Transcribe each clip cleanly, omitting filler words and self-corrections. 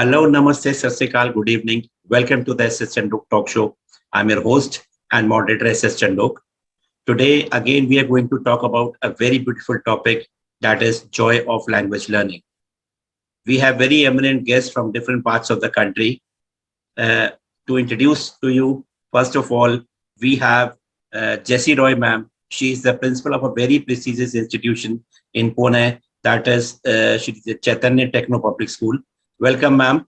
Hello, Namaste, Sat good evening. Welcome to the S.S. Chandhok talk show. I'm your host and moderator, S.S. Chandhok. Today, again, we are going to talk about a very beautiful topic, that is joy of language learning. We have very eminent guests from different parts of the country. Uh, to introduce to you, first of all, we have Jessie Roy, ma'am. She is the principal of a very prestigious institution in Pune, that is, she is the Chaitanya Techno Public School. Welcome, ma'am,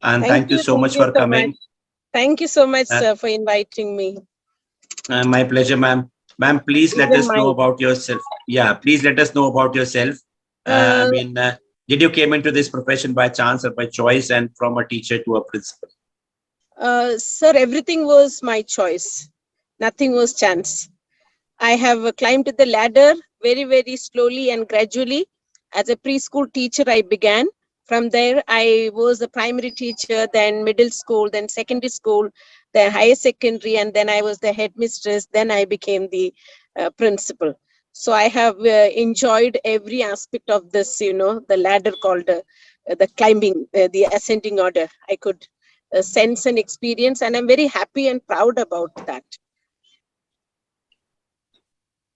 and thank you so Thank much you for so much. coming. Thank you so much, Uh, sir, for inviting me. my pleasure, ma'am. Ma'am, please let Even us know mine. about yourself. Yeah, please let us know about yourself. I Uh, mean, did you came into this profession by chance or by choice, and from a teacher to a principal? sir, everything was my choice. Nothing was chance. I have climbed the ladder very, very slowly and gradually. As a preschool teacher, I began. From there, I was a primary teacher, then middle school, then secondary school, then higher secondary, and then I was the headmistress. Then I became the principal. So I have enjoyed every aspect of this, the ladder called the climbing, the ascending order. I could sense and experience, and I'm very happy and proud about that.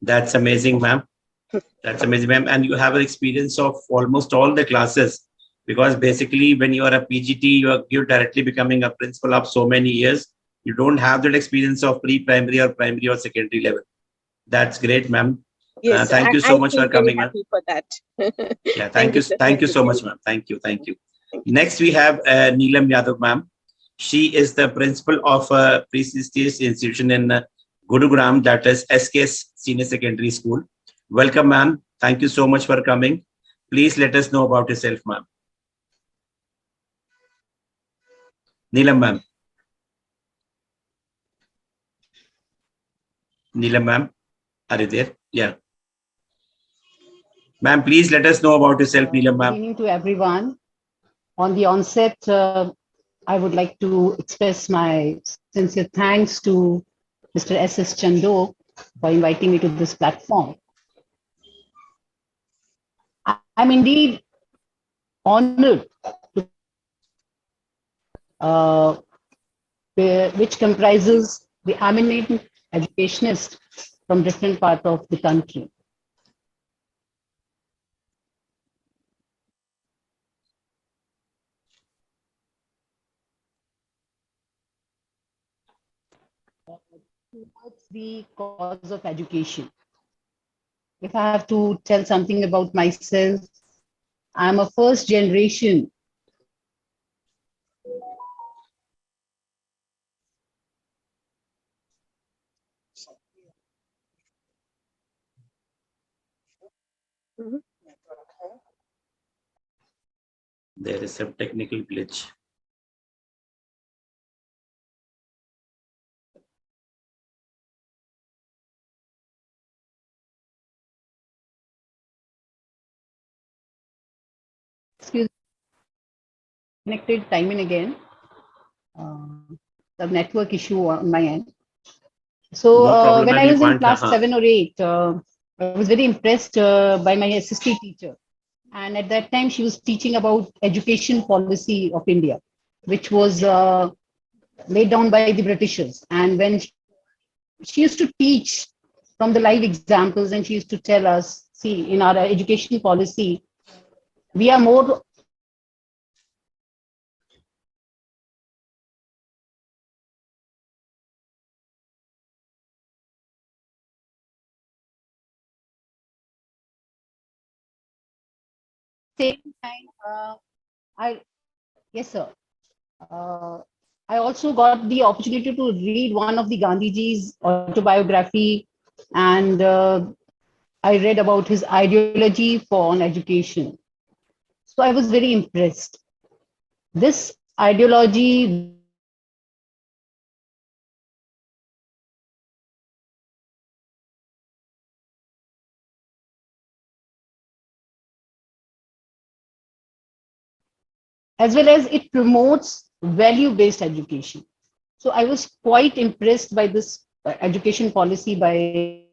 That's amazing, ma'am. That's amazing, ma'am. And you have an experience of almost all the classes, because basically when you are a PGT, you're directly becoming a principal of so many years. You don't have that experience of pre-primary or primary or secondary level. That's great, ma'am. Yes, Thank you I so much feel for very coming. happy for that. Yeah, Thank you, sir. thank Thank you you. so Thank much, you. ma'am. Thank you. Thank you. Next, we have Neelam Yadav, ma'am. She is the principal of a prestigious institution in Gurugram, that is SKS Senior Secondary School. Welcome, ma'am. Thank you so much for coming. Please let us know about yourself, ma'am. Neelam, ma'am. Neelam, ma'am. Are you there? Yeah. Ma'am, please let us know about yourself, Neelam, Good ma'am. evening to everyone. On the onset, I would like to express my sincere thanks to Mr. S.S. Chandhok for inviting me to this platform. I'm indeed honored to uh, which comprises the eminent educationists from different parts of the country. Towards the cause of education. If I have to tell something about myself, I'm a first generation Mhm. There is some technical glitch. excuse connected time and again. Uh, the network issue on my end. So No problem, when ma'am. I You was in can't. class 7 or 8, I was very impressed by my SST teacher. And at that time, she was teaching about education policy of India, which was laid down by the Britishers. And when she used to teach from the live examples, and she used to tell us, see, in our education policy, we are more same time. I Yes, sir. Uh, I also got the opportunity to read one of the Gandhiji's autobiography, and I read about his ideology for on education. So I was very impressed. This ideology as well as it promotes value-based education. So I was quite impressed by this education policy by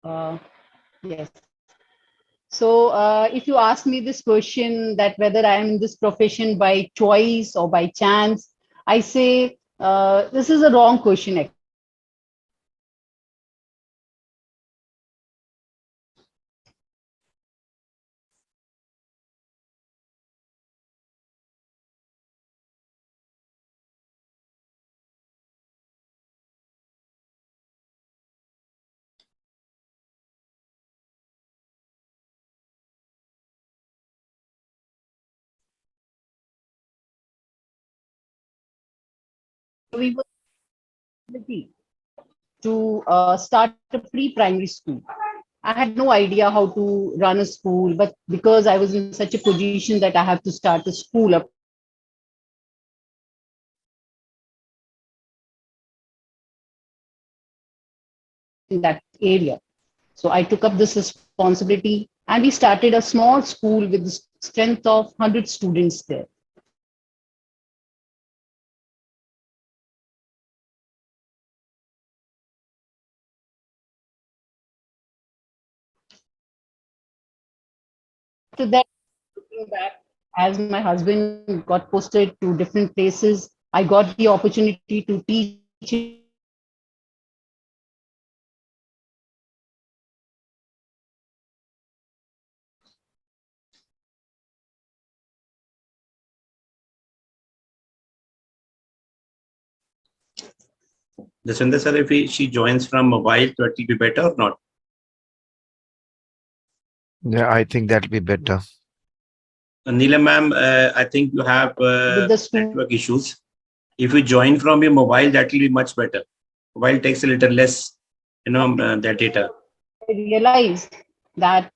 Yes. So, if you ask me this question that whether I am in this profession by choice or by chance, I say this is a wrong question actually. We were ability to start a pre-primary school. I had no idea how to run a school, but because I was in such a position that I have to start a school, a pre-primary school, I thought in that area. So I took up this responsibility and we started a small school with the strength of 100 students there. After that, looking back, as my husband got posted to different places, I got the opportunity to teach in different places. And I realized that I can touch more lives if I am a principal of a school. Jaswinder sir, if she joins from mobile, so it will be better or not? Yeah, I think that'll be better. Neelam ma'am, I think you have With the school, network issues. If you join from your mobile, that will be much better. Mobile takes a little less, that data. I realized that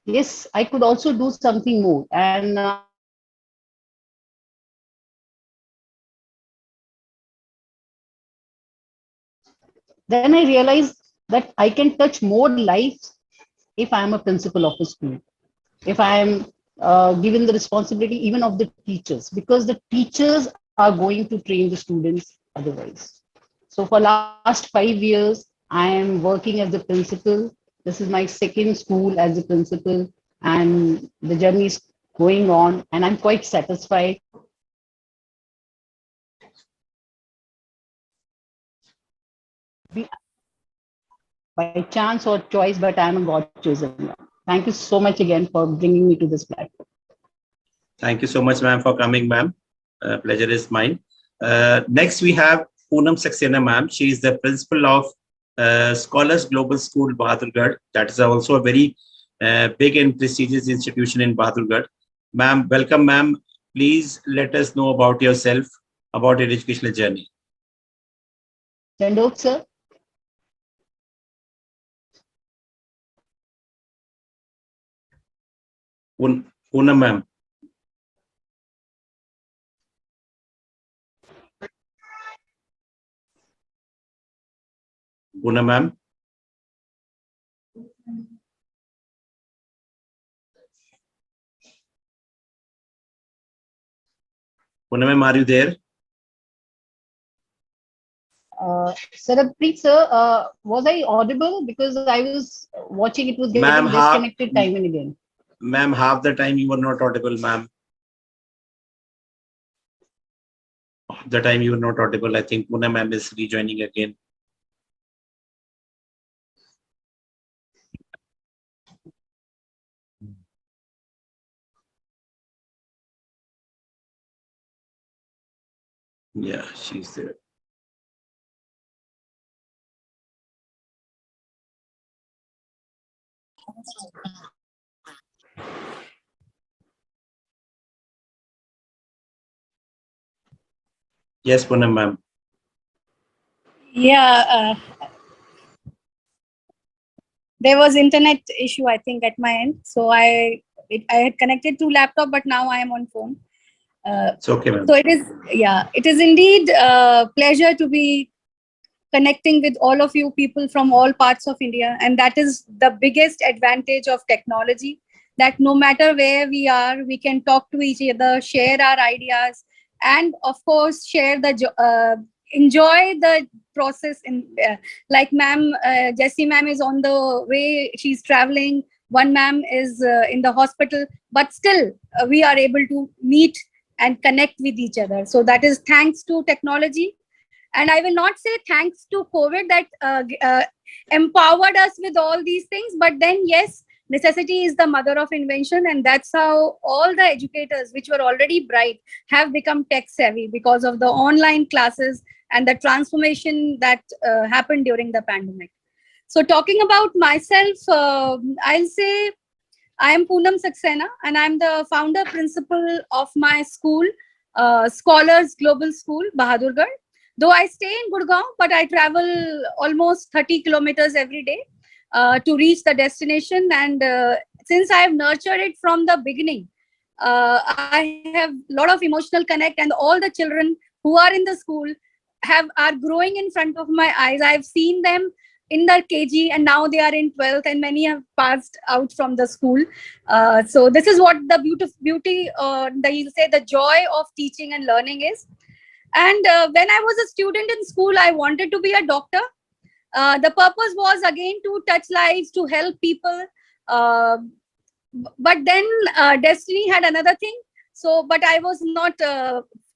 yes, I could also do something more. And then I realized that I can touch more lives if I am a principal of a school, if I am given the responsibility even of the teachers, because the teachers are going to train the students otherwise. So for last 5 years, I am working as a principal. This is my second school as a principal, and the journey is going on, and I'm quite satisfied. Be by chance or choice, but I'm a God chosen one. Thank you so much again for bringing me to this platform. Thank you so much, ma'am, for coming, ma'am. Pleasure is mine. Next, we have Poonam Saxena, ma'am. She is the principal of Scholars Global School, Bahadurgarh. That is also a very big and prestigious institution in Bahadurgarh. Ma'am, welcome, ma'am. Please let us know about yourself, about your educational journey. Chandok, sir. Poonam, ma'am. Poonam, ma'am. Poonam, ma'am, are you there? Sarabpreet, sir, was I audible? Because I was watching it was getting Ma'am, disconnected time and again. ma'am, half the time you were not audible, ma'am. The time you were not audible. I think Poonam ma'am is rejoining again. Yeah, she's there. Yes, Poonam ma'am. Yeah, there was internet issue, I think, at my end. So I had connected to laptop, but now I am on phone. It's okay, ma'am. So it is indeed a pleasure to be connecting with all of you people from all parts of India. And that is the biggest advantage of technology, that no matter where we are, we can talk to each other, share our ideas, and of course, share the enjoy the process. In like ma'am, Jessie ma'am is on the way, she's traveling, one ma'am is in the hospital, but still we are able to meet and connect with each other. So that is thanks to technology. And I will not say thanks to COVID that empowered us with all these things, but then yes, necessity is the mother of invention, and that's how all the educators which were already bright have become tech savvy because of the online classes and the transformation that happened during the pandemic. So talking about myself, I'll say I am Poonam Saxena, and I'm the founder principal of my school, Scholars Global School, Bahadurgarh. Though I stay in Gurgaon, but I travel almost 30 kilometers every day to reach the destination. And since I have nurtured it from the beginning, I have a lot of emotional connect, and all the children who are in the school are growing in front of my eyes. I've seen them in the KG, and now they are in 12th, and many have passed out from the school. So this is what the beauty, you say, the joy of teaching and learning is. And when I was a student in school, I wanted to be a doctor. The purpose was again to touch lives, to help people. Uh, but then destiny had another thing. So, but I was not,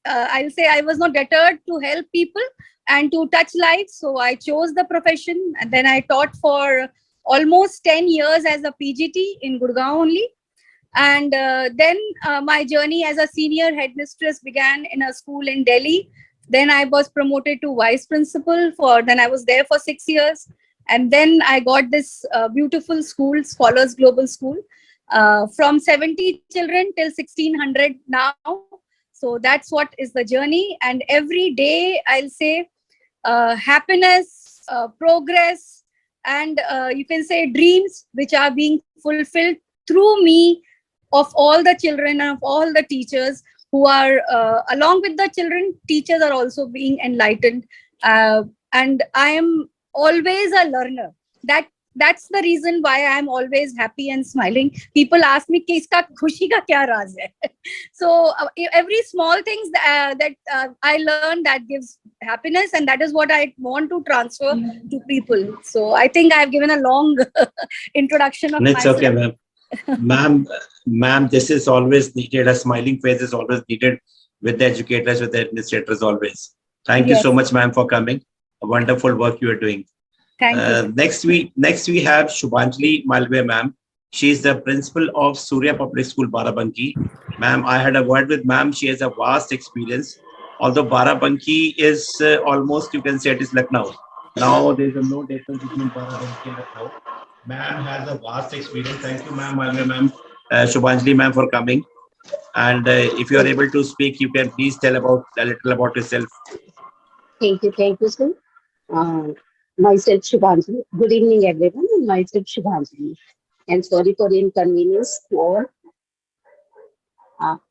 I'll say, I was not deterred to help people and to touch lives. So I chose the profession, and then I taught for almost 10 years as a PGT in Gurgaon only. And then my journey as a senior headmistress began in a school in Delhi. Then I was promoted to vice principal then I was there for 6 years. And then I got this beautiful school, Scholars Global School, from 70 children till 1600 now. So that's what is the journey. And every day I'll say happiness, progress, and you can say dreams which are being fulfilled through me, of all the children and of all the teachers who are along with the children. Teachers are also being enlightened, and I am always a learner. That's the reason why I am always happy and smiling. People ask me कि इसका खुशी का क्या राज है. So every small things that I learn, that gives happiness, and that is what I want to transfer to people. So I think I have given a long introduction of And it's myself. okay, ma'am. Ma'am, this is always needed. A smiling face is always needed with the educators, with the administrators always. Thank you Yes. so much, ma'am, for coming. A wonderful work you are doing. Thank you. Next we have Shubhanjali Malve, ma'am. She is the principal of Surya Public School, Barabanki. Ma'am, I had a word with ma'am. She has a vast experience. Although Barabanki is almost, you can say it is Lucknow. Now there is no difference between Barabanki and Lucknow. Ma'am has a vast experience. Thank you, ma'am, Shubhanjali, ma'am, for coming. And if you are able to speak, you can please tell a little about yourself. Thank you, sir. Myself Shubhanjali. Good evening, everyone. And myself Shubhanjali. And sorry for the inconvenience to all.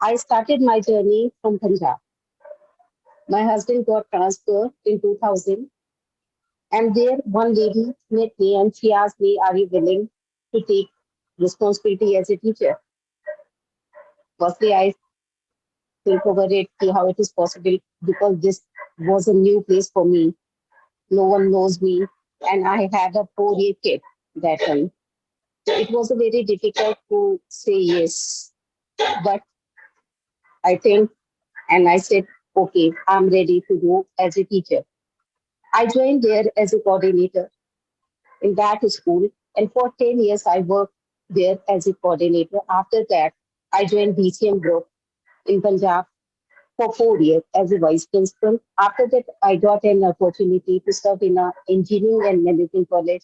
I started my journey from Punjab. My husband got transferred in 2000. And there, one lady met me and she asked me, "Are you willing to take responsibility as a teacher?" Firstly, I think over it, see how it is possible, because this was a new place for me. No one knows me, and I had a 4-year kid that time. So it was a very difficult to say yes. But I think, and I said, okay, I'm ready to go as a teacher. I joined there as a coordinator in that school, and for 10 years I worked there as a coordinator. After that, I joined DCM group in Punjab for 4 years as a vice principal. After that, I got an opportunity to serve in an engineering and management college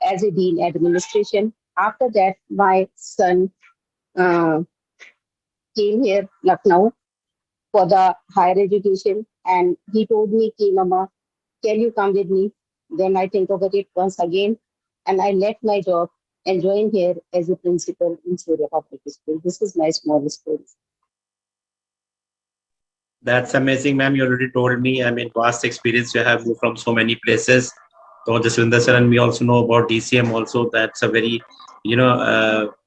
as a dean administration. After that, my son uh, came here, Lucknow, for the higher education, and he told me, "Ki, Mama, can you come with me?" Then I think about it once again, and I left my job and joined here as a principal in Surya Public School. This is my small school. That's amazing, ma'am. You already told me. I mean, vast experience you have from so many places. So Jaswinder sir, and we also know about DCM also. That's a very,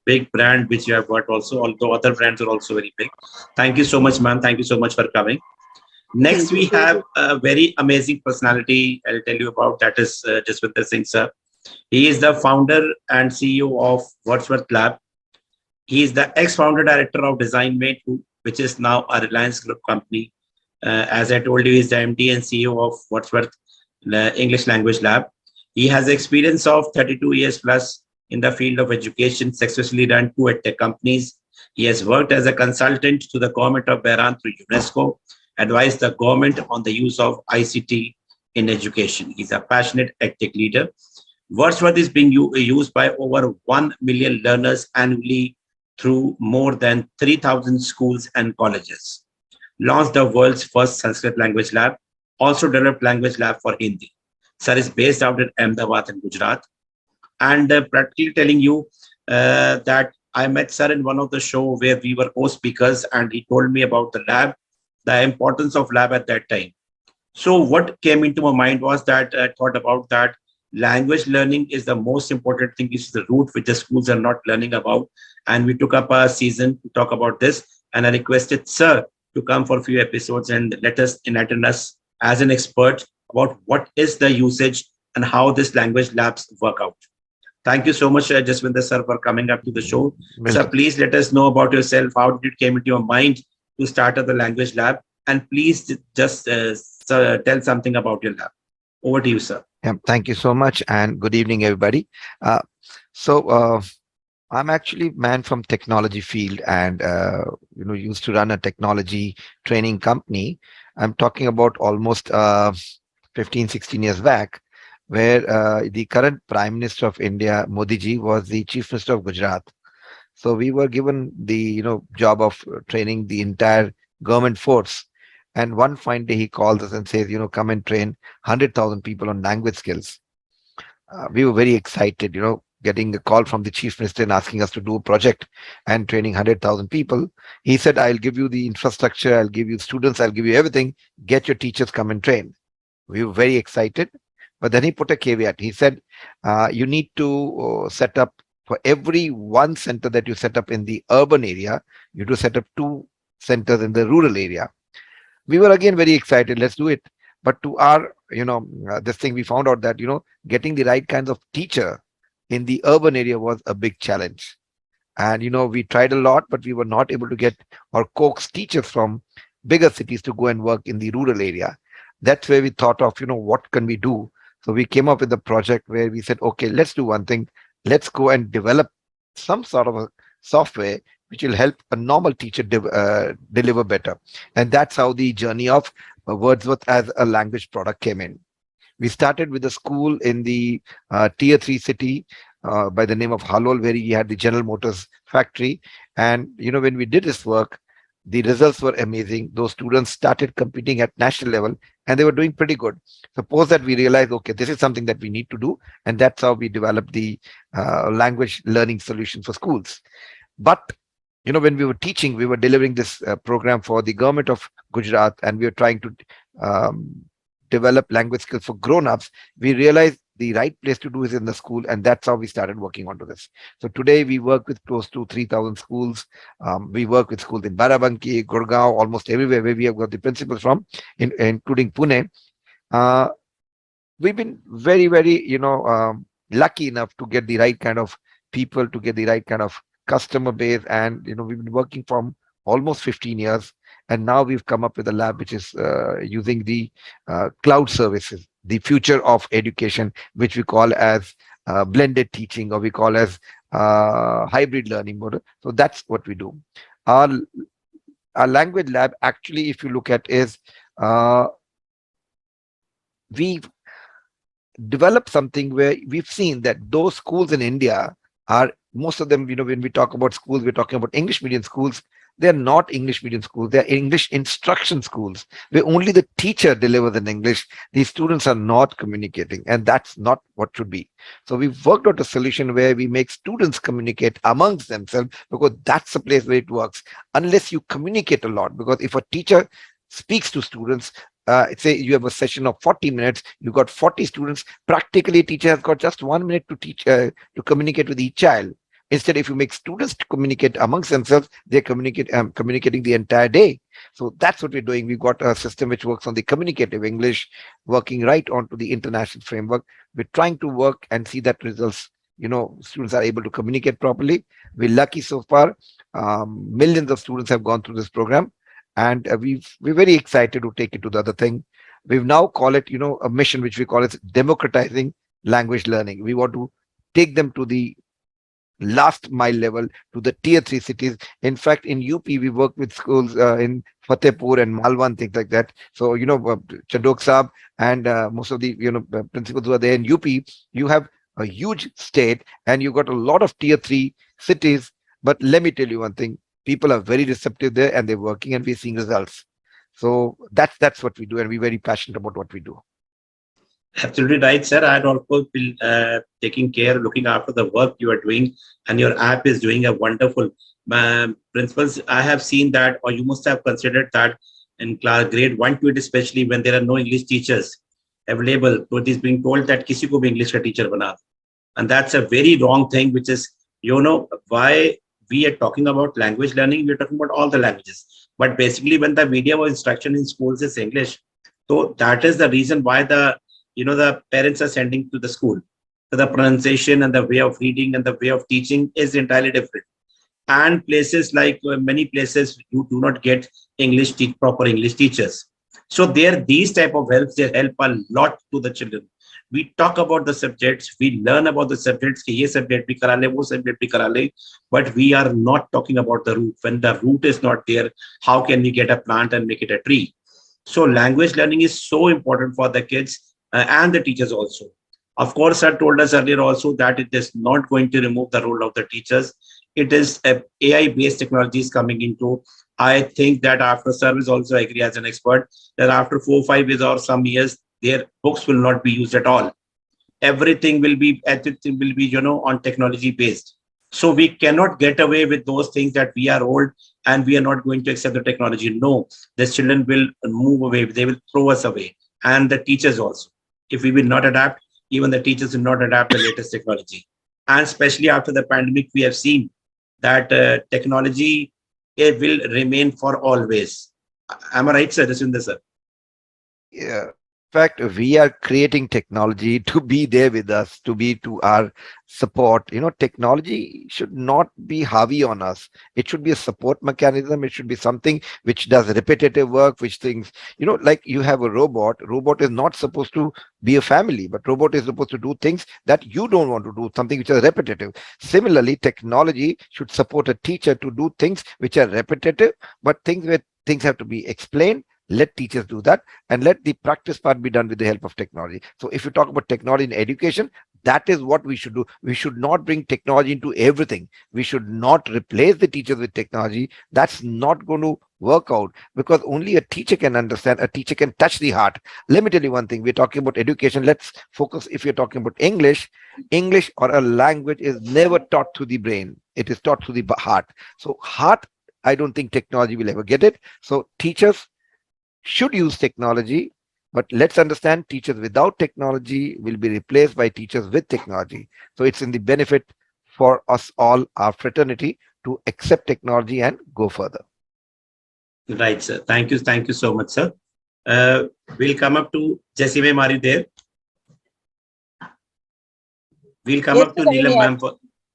big brand which you have got also, although other brands are also very big. Thank you so much, ma'am. Thank you so much for coming. Next, we have a very amazing personality. I'll tell you about that is Jaswinder Singh sir. He is the founder and CEO of Wordsworth Lab. He is the ex-founder director of DesignMate, which is now a Reliance Group company. As I told you, he's the MD and CEO of Wordsworth English Language Lab. He has experience of 32 years plus in the field of education, successfully run two edtech companies. He has worked as a consultant to the government of Bahrain through UNESCO, advised the government on the use of ICT in education. He's a passionate edtech leader. Wordsworth is being used by over 1 million learners annually through more than 3,000 schools and colleges. Launched the world's first Sanskrit language lab, also developed language lab for Hindi. Sir is based out in Ahmedabad in Gujarat. And practically telling you that I met Sir in one of the show where we were co-speakers and he told me about the lab, the importance of lab at that time. So what came into my mind was that I thought about that language learning is the most important thing. This is the root which the schools are not learning about. And we took up a season to talk about this. And I requested Sir to come for a few episodes and let us enlighten us as an expert about what is the usage and how this language labs work out. Thank you so much, Jaswinder sir, for coming up to the show. Sir, Welcome. please let us know about yourself. How did it came into your mind to start up the language lab? And please just sir, tell something about your lab. Over to you, sir. Yeah, thank you so much, and good evening, everybody. Uh, so I'm actually man from technology field, and used to run a technology training company. I'm talking about almost 15, 16 years back, where the current Prime Minister of India, Modi ji, was the Chief Minister of Gujarat. So we were given the job of training the entire government force. And one fine day he calls us and says, come and train 100,000 people on language skills. We were very excited, getting a call from the chief minister and asking us to do a project and training 100,000 people. He said, I'll give you the infrastructure, I'll give you students, I'll give you everything. Get your teachers, come and train. We were very excited. But then he put a caveat. He said, you need to set up for every one center that you set up in the urban area, you have to set up two centers in the rural area. We were again very excited. Let's do it. But to our, this thing, we found out that, getting the right kinds of teacher in the urban area was a big challenge. And, we tried a lot, but we were not able to get or coax teachers from bigger cities to go and work in the rural area. That's where we thought of, what can we do? So we came up with a project where we said, okay, let's do one thing. Let's go and develop some sort of a software which will help a normal teacher deliver better. And that's how the journey of Wordsworth as a language product came in. We started with a school in the tier 3 city by the name of Halol, where we had the General Motors factory. And, when we did this work, the results were amazing. Those students started competing at national level and they were doing pretty good. Suppose that we realized, okay, this is something that we need to do. And that's how we developed the language learning solution for schools. But when we were teaching, we were delivering this program for the government of Gujarat, and we were trying to develop language skills for grown-ups. We realized the right place to do is in the school, and that's how we started working onto this. So today we work with close to 3,000 schools. We work with schools in Barabanki, Gurgaon, almost everywhere where we have got the principals from, including Pune. We've been very, very, lucky enough to get the right kind of people, to get the right kind of customer base. And, we've been working from almost 15 years. And now we've come up with a lab which is using the cloud services, the future of education, which we call as blended teaching, or we call as hybrid learning model. So that's what we do. Our, our language lab, actually, if you look at, is we develop something where we've seen that those schools in India are, most of them, when we talk about schools, we're talking about English medium schools. They're not English medium schools. They're English instruction schools where only the teacher delivers in English. These students are not communicating, and that's not what should be. So we've worked out a solution where we make students communicate amongst themselves, because that's the place where it works. Unless you communicate a lot, because if a teacher speaks to students, say you have a session of 40 minutes, you got 40 students, practically a teacher has got just 1 minute to teach, to communicate with each child. Instead, if you make students to communicate amongst themselves, they're communicating the entire day. So that's what we're doing. We've got a system which works on the communicative English, working right onto the international framework. We're trying to work and see that results. Students are able to communicate properly. We're lucky so far. Millions of students have gone through this program, and we're very excited to take it to the other thing. We've now call it, a mission which we call it democratizing language learning. We want to take them to the last mile level, to the tier 3 cities. In fact, in UP, we work with schools in Fatehpur and Malwan, things like that. So, Chandok Saab and most of the, principals who are there in UP, you have a huge state and you got a lot of tier 3 cities. But let me tell you one thing, people are very receptive there and they're working and we're seeing results. So that's what we do, and we're very passionate about what we do. Absolutely right, sir. I'd also been taking care, looking after the work you are doing, and your app is doing a wonderful. Principals, I have seen that, or you must have considered that in class grade 1 to 8, especially when there are no English teachers available, so it is being told that किसी को भी English का teacher बना, and that's a very wrong thing. Which is, why we are talking about language learning. We are talking about all the languages, but basically, when the medium of instruction in schools is English, so that is the reason why the parents are sending to the school. So the pronunciation and the way of reading and the way of teaching is entirely different. And places like many places, you do not get proper English teachers. So these type of helps, they help a lot to the children. We talk about the subjects, we learn about the subjects, कि ये subject भी करा ले, वो subject भी करा ले, but we are not talking about the root. When the root is not there, how can we get a plant and make it a tree? So language learning is so important for the kids and the teachers also. Of course, sir told us earlier also that it is not going to remove the role of the teachers. It is AI-based technologies coming into. I think that after service also agree as an expert that after 4 5 years or some years, their books will not be used at all. Everything will be on technology based. So we cannot get away with those things that we are old and we are not going to accept the technology. No, the children will move away. They will throw us away, and the teachers also. If we will not adapt, even the teachers will not adapt the latest technology. And especially after the pandemic, we have seen that technology, it will remain for always. Am I right, sir? Jaswinder, sir? Yeah. In fact, we are creating technology to be there with us, to be to our support. Technology should not be heavy on us. It should be a support mechanism. It should be something which does repetitive work, which things, like you have a robot. Robot is not supposed to be a family, but robot is supposed to do things that you don't want to do, something which is repetitive. Similarly, technology should support a teacher to do things which are repetitive, but things where things have to be explained. Let teachers do that and let the practice part be done with the help of technology. So if you talk about technology in education, that is what we should do. We should not bring technology into everything. We should not replace the teachers with technology. That's not going to work out, because only a teacher can understand, a teacher can touch the heart. Let me tell you one thing. We're talking about education. Let's focus. If you're talking about English or a language is never taught through the brain. It is taught through the heart. So heart, I don't think technology will ever get it. So teachers should use technology, but let's understand, teachers without technology will be replaced by teachers with technology. So it's in the benefit for us all, our fraternity, to accept technology and go further. Right, sir. Thank you. Thank you so much, sir. Uh, we'll come up to Jessie ma'am. Are you there? We'll come Yes, up to sir, I'm Neelam here.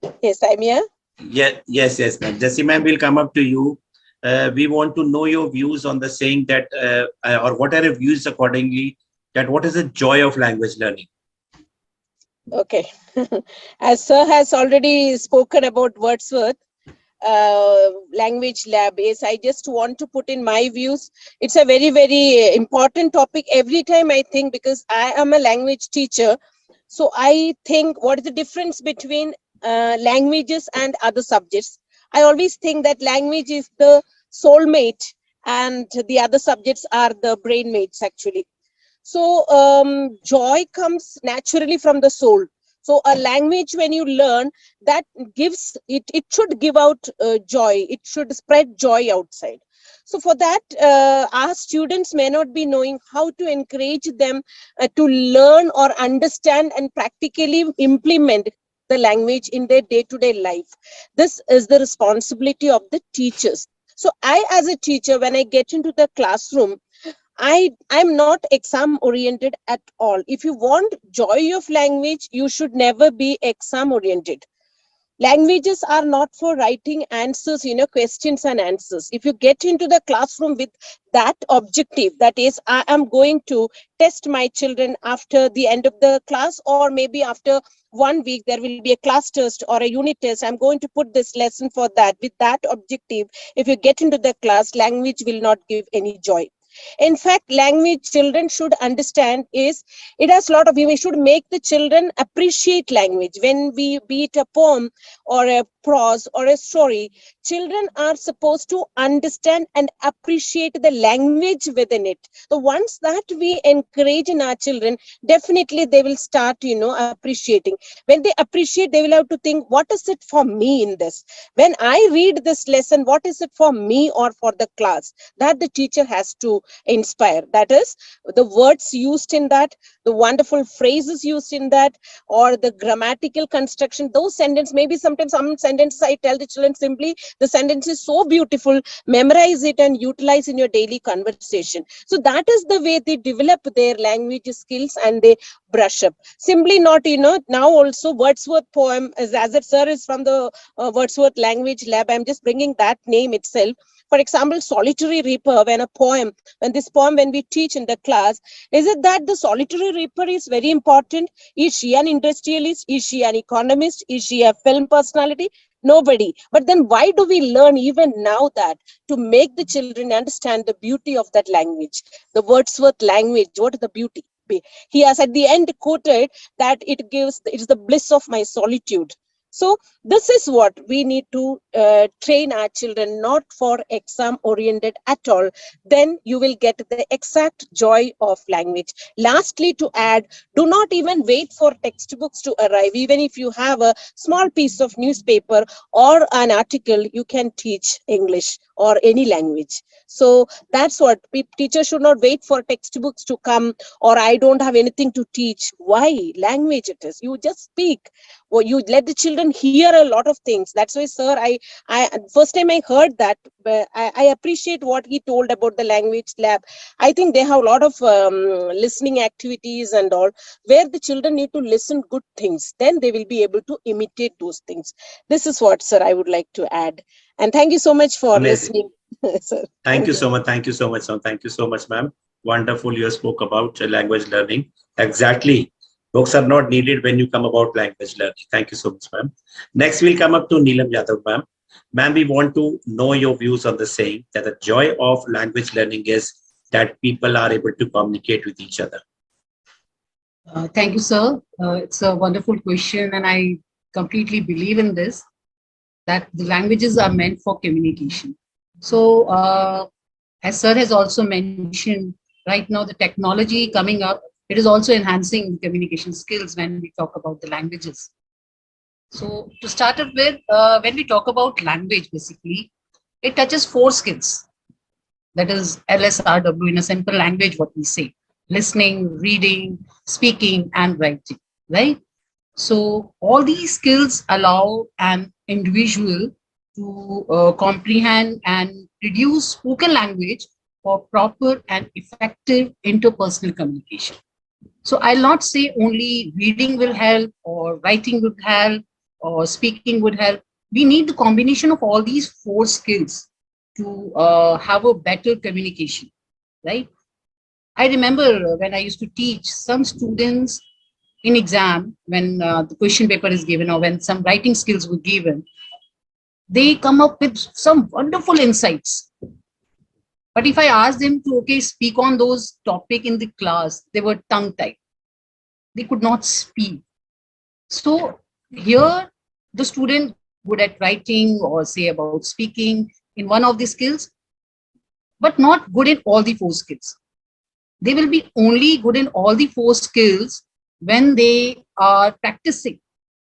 ma'am. Yes, I'm here. Yes, ma'am. Jessie ma'am, will come up to you. We want to know your views on the saying that, or what are your views accordingly, that what is the joy of language learning? Okay. As sir has already spoken about Wordsworth, language lab, yes, I just want to put in my views. It's a very, very important topic every time I think, because I am a language teacher. So I think, what is the difference between languages and other subjects? I always think that language is the soulmate and the other subjects are the brain mates actually. So joy comes naturally from the soul. So a language, when you learn, that gives it, it should give out joy. It should spread joy outside. So for that, our students may not be knowing how to encourage them to learn or understand and practically implement the language in their day-to-day life. This is the responsibility of the teachers. So I, as a teacher, when I get into the classroom, I'm not exam oriented at all. If you want joy of language, you should never be exam oriented. Languages are not for writing answers, questions and answers. If you get into the classroom with that objective, that is, I am going to test my children after the end of the class, or maybe after 1 week there will be a class test or a unit test, I'm going to put this lesson for that. With that objective, if you get into the class, language will not give any joy. In fact, language children should understand is, it has a lot of, we should make the children appreciate language. When we, be it a poem or a prose or a story, children are supposed to understand and appreciate the language within it. So once that we encourage in our children, definitely they will start, appreciating. When they appreciate, they will have to think, what is it for me in this? When I read this lesson, what is it for me or for the class? That the teacher has to inspire. That is, the words used in that, the wonderful phrases used in that, or the grammatical construction, those sentences. Maybe sometimes some sentences I tell the children simply, the sentence is so beautiful, memorize it and utilize in your daily conversation. So that is the way they develop their language skills and they brush up. Simply not, now also Wordsworth poem, as it sir is from the Wordsworth language lab, I'm just bringing that name itself. For example, Solitary Reaper, when this poem, when we teach in the class, is it that the Solitary Reaper is very important? Is she an industrialist? Is she an economist? Is she a film personality? Nobody. But then why do we learn even now that? To make the children understand the beauty of that language. The Wordsworth language, what is the beauty? He has at the end quoted that it is the bliss of my solitude. So this is what we need to train our children, not for exam oriented at all. Then you will get the exact joy of language. Lastly, to add, do not even wait for textbooks to arrive. Even if you have a small piece of newspaper or an article, you can teach English or any language. So that's what teachers should not wait for textbooks to come, or I don't have anything to teach. Why? Language it is. You just speak, or you let the children hear a lot of things. That's why, sir, I first time I heard that, I appreciate what he told about the language lab. I think they have a lot of listening activities and all, where the children need to listen good things. Then they will be able to imitate those things. This is what, sir, I would like to add. And thank you so much for Amazing. listening, sir. Thank you so much. Thank you so much, Sam. Thank you so much, ma'am. Wonderful. You spoke about language learning. Exactly. Books are not needed when you come about language learning. Thank you so much, ma'am. Next, we'll come up to Neelam Yadav, ma'am. Ma'am, we want to know your views on the saying that the joy of language learning is that people are able to communicate with each other. Thank you, sir. It's a wonderful question, and I completely believe in this, that the languages are meant for communication. So, as sir has also mentioned, right now the technology coming up, it is also enhancing communication skills when we talk about the languages. So, to start off with, when we talk about language, basically, it touches 4 skills. That is LSRW in a simple language, what we say: listening, reading, speaking, and writing, right? So all these skills allow an individual to comprehend and produce spoken language for proper and effective interpersonal communication. So I'll not say only reading will help or writing would help or speaking would help. We need the combination of all these 4 skills to have a better communication, right? I remember when I used to teach some students in exam, when the question paper is given or when some writing skills were given, they come up with some wonderful insights. But if I ask them to, okay, speak on those topic in the class, they were tongue-tied. They could not speak. So here, the student good at writing or say about speaking in one of the skills, but not good in all the 4 skills. They will be only good in all the 4 skills when they are practicing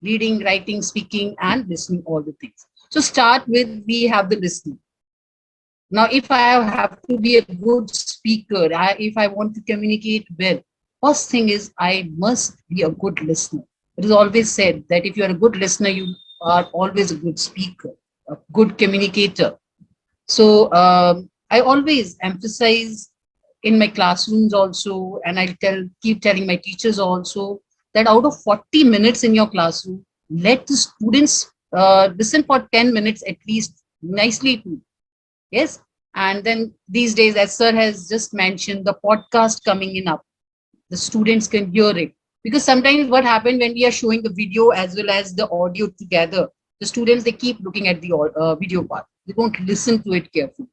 reading, writing, speaking, and listening, all the things. So start with, we have the listening. Now, if I have to be a good speaker, if I want to communicate well, first thing is I must be a good listener, It is always said that if you are a good listener, you are always a good speaker, a good communicator. So I always emphasize in my classrooms also, and keep telling my teachers also, that out of 40 minutes in your classroom, let the students listen for 10 minutes at least nicely too. Yes. And then these days, as sir has just mentioned, the podcast coming in up, the students can hear it. Because sometimes what happens when we are showing the video as well as the audio together, the students, they keep looking at the video part. They don't listen to it carefully.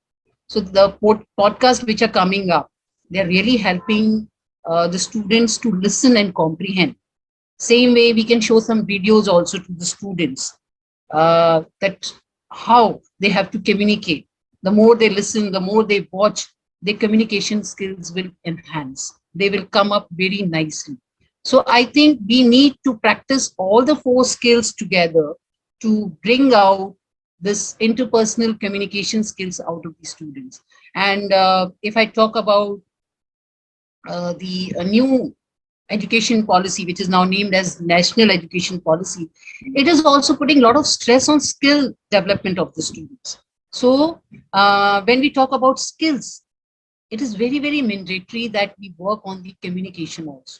So the podcasts which are coming up, they're really helping the students to listen and comprehend. Same way, we can show some videos also to the students, that how they have to communicate. The more they listen, the more they watch, their communication skills will enhance. They will come up very nicely. So I think we need to practice all the four skills together to bring out this interpersonal communication skills out of the students. And if I talk about the new education policy, which is now named as National Education Policy, it is also putting a lot of stress on skill development of the students. So when we talk about skills, it is very, very mandatory that we work on the communication also,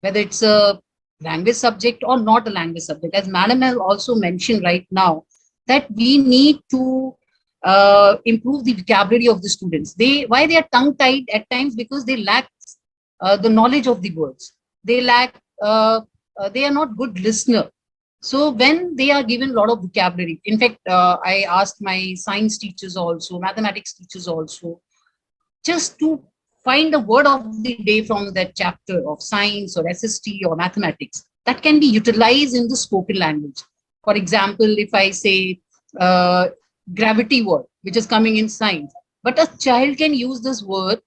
whether it's a language subject or not a language subject. As Madam has also mentioned right now, that we need to improve the vocabulary of the students. Why they are tongue tied at times? Because they lack the knowledge of the words. They lack, they are not good listener. So when they are given a lot of vocabulary, in fact, I asked my science teachers also, mathematics teachers also, just to find a word of the day from that chapter of science or SST or mathematics that can be utilized in the spoken language. For example, if I say uh, gravity word, which is coming in science, but a child can use this word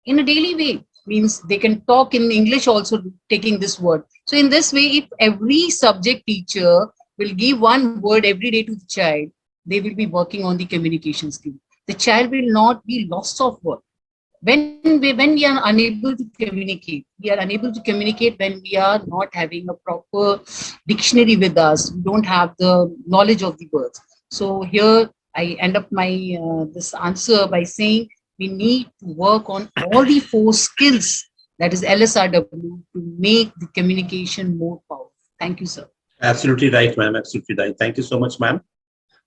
in a daily way, means they can talk in English also taking this word. So in this way, if every subject teacher will give one word every day to the child, they will be working on the communication skill. The child will not be lost of word. When we are unable to communicate, we are unable to communicate when we are not having a proper dictionary with us. We don't have the knowledge of the words. So here I end up my this answer by saying we need to work on all the four skills, that is LSRW, to make the communication more powerful. Thank you, sir. Absolutely right, ma'am. Absolutely right. Thank you so much, ma'am.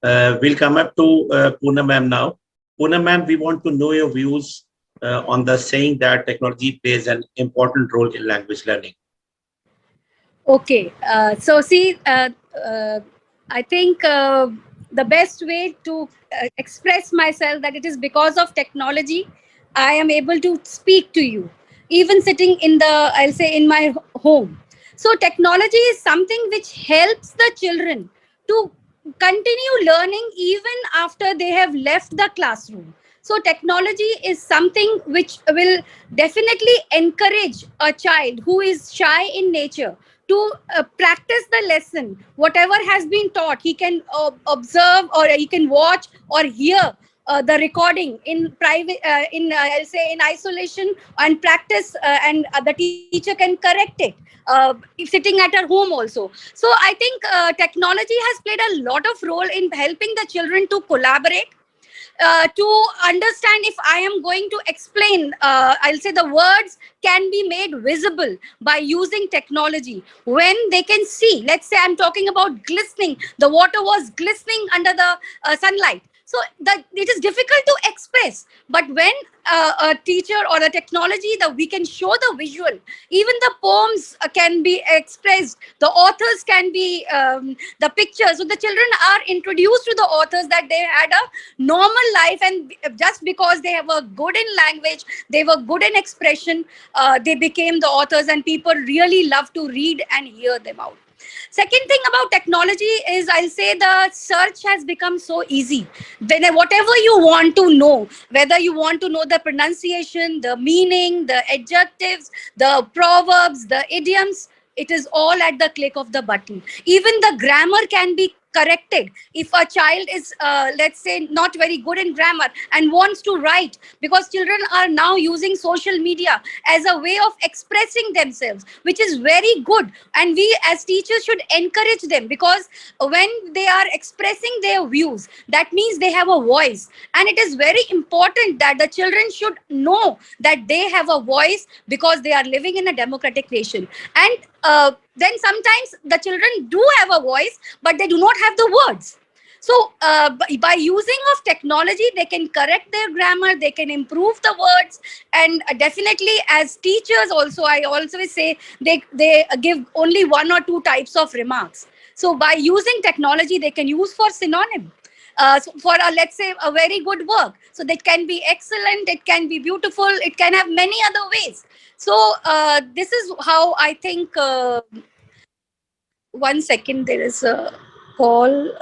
We'll come up to Poonam ma'am now. Poonam ma'am, we want to know your views on the saying that technology plays an important role in language learning. Okay, so see, I think the best way to express myself that it is because of technology, I am able to speak to you, even sitting in I'll say in my home. So technology is something which helps the children to continue learning even after they have left the classroom. So technology is something which will definitely encourage a child who is shy in nature to practice the lesson. Whatever has been taught, he can observe, or he can watch or hear the recording in private, I'll say in isolation, and practice, and the teacher can correct it if sitting at her home also. So I think technology has played a lot of role in helping the children to collaborate, to understand. If I am going to explain, I'll say the words can be made visible by using technology. When they can see, let's say I'm talking about glistening, the water was glistening under the sunlight. So that it is difficult to express, but when a teacher or a technology, that we can show the visual, even the poems can be expressed, the authors can be the pictures. So the children are introduced to the authors, that they had a normal life, and just because they were good in language, they were good in expression, they became the authors, and people really love to read and hear them out. Second thing about technology is, I'll say the search has become so easy. Whatever you want to know, whether you want to know the pronunciation, the meaning, the adjectives, the proverbs, the idioms, it is all at the click of the button. Even the grammar can be corrected. If a child is, let's say, not very good in grammar and wants to write, because children are now using social media as a way of expressing themselves, which is very good. And we as teachers should encourage them, because when they are expressing their views, that means they have a voice. And it is very important that the children should know that they have a voice, because they are living in a democratic nation. And then sometimes the children do have a voice, but they do not have the words. So by using of technology, they can correct their grammar, they can improve the words. And definitely as teachers also, I always say, they give only one or two types of remarks. So by using technology, they can use for synonym. So for a, let's say, a very good work, so that can be excellent, it can be beautiful, it can have many other ways. So this is how I think. 1 second, there is a call.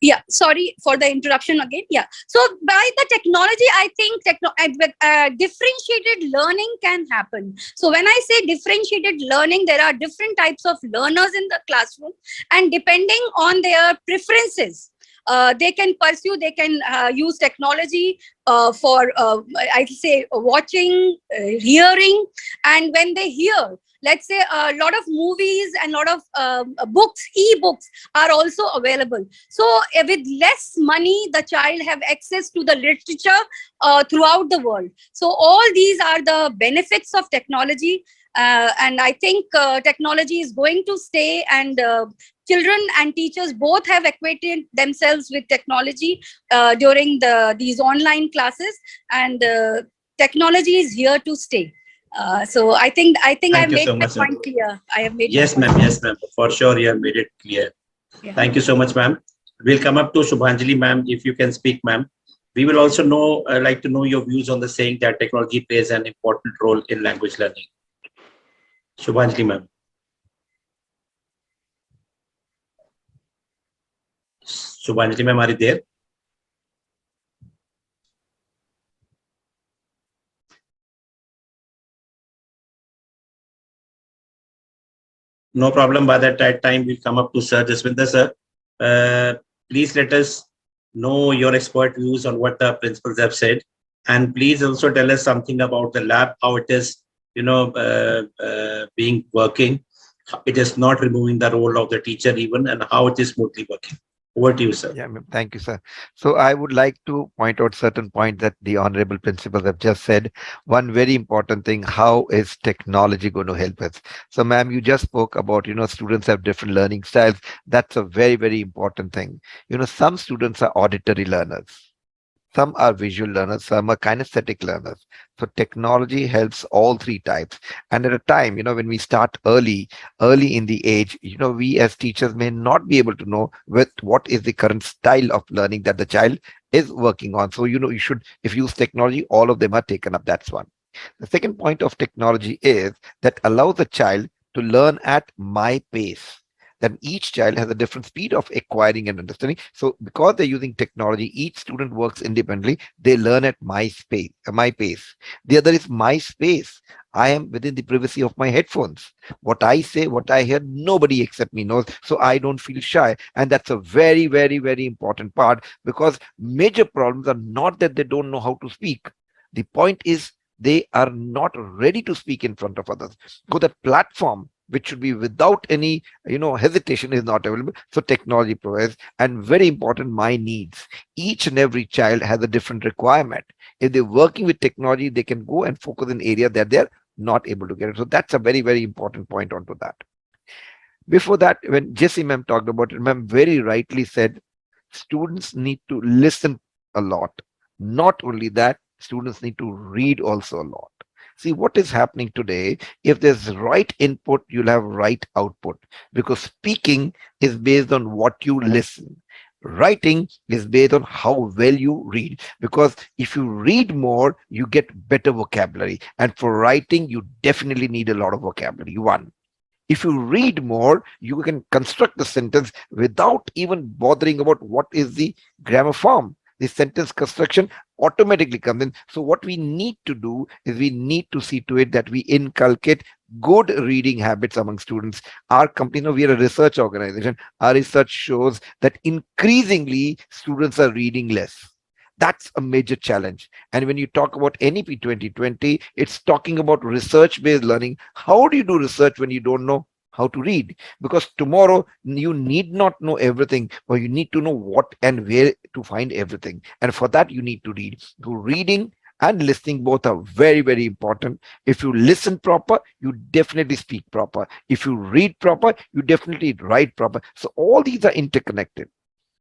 Yeah, sorry for the interruption again. Yeah, so by the technology, I think differentiated learning can happen. So when I say differentiated learning, there are different types of learners in the classroom, and depending on their preferences, they can pursue, they can use technology for I say watching, hearing. And when they hear, let's say, a lot of movies and a lot of books, e-books are also available. So with less money, the child have access to the literature throughout the world. So all these are the benefits of technology. And I think technology is going to stay, and children and teachers both have acquainted themselves with technology during these online classes. And technology is here to stay. So I think Thank I've you made so my much. point clear. I have made my Yes, point ma'am. clear. Yes, ma'am. For sure, you have made it clear. Yeah. Thank you so much, ma'am. We'll come up to Shubhanjali, ma'am, if you can speak, ma'am. We will also like to know your views on the saying that technology plays an important role in language learning. Shubhanjali, ma'am. Shubhanjali, ma'am, are you there? No problem. By that time, we'll come up to Sir Jaswinder, sir. Please let us know your expert views on what the principals have said. And please also tell us something about the lab, how it is, being working. It is not removing the role of the teacher even, and how it is smoothly working. Over to you, sir. Yeah, ma'am. Thank you, sir. So I would like to point out certain points that the honorable principals have just said. One very important thing, how is technology going to help us? So, ma'am, you just spoke about, students have different learning styles. That's a very, very important thing. Some students are auditory learners. Some are visual learners, some are kinesthetic learners. So technology helps all three types. And at a time, when we start early in the age, we as teachers may not be able to know with what is the current style of learning that the child is working on. So, you should, if you use technology, all of them are taken up. That's one. The second point of technology is that allows the child to learn at my pace. Then each child has a different speed of acquiring and understanding. So because they're using technology, each student works independently. They learn at my pace. The other is my space. I am within the privacy of my headphones. What I say, what I hear, nobody except me knows. So I don't feel shy. And that's a very, very, very important part, because major problems are not that they don't know how to speak. The point is they are not ready to speak in front of others. So that platform, which should be without any hesitation, is not available. So technology provides. And very important, my needs. Each and every child has a different requirement. If they're working with technology, they can go and focus in area that they're not able to get it. So that's a very, very important point onto that. Before that, when Jessie ma'am talked about it, ma'am very rightly said, students need to listen a lot. Not only that, students need to read also a lot. See what is happening today. If there's right input, you'll have right output, because speaking is based on what you listen. Writing is based on how well you read, because if you read more, you get better vocabulary. And for writing, you definitely need a lot of vocabulary. One, if you read more, you can construct the sentence without even bothering about what is the grammar form. The sentence construction automatically comes in. So what we need to do is we need to see to it that we inculcate good reading habits among students. Our company, we are a research organization. Our research shows that increasingly students are reading less. That's a major challenge. And when you talk about NEP 2020, it's talking about research based learning. How do you do research when you don't know how to read? Because tomorrow you need not know everything, but you need to know what and where to find everything. And for that, you need to read. So reading and listening both are very, very important. If you listen proper, you definitely speak proper. If you read proper, you definitely write proper. So all these are interconnected.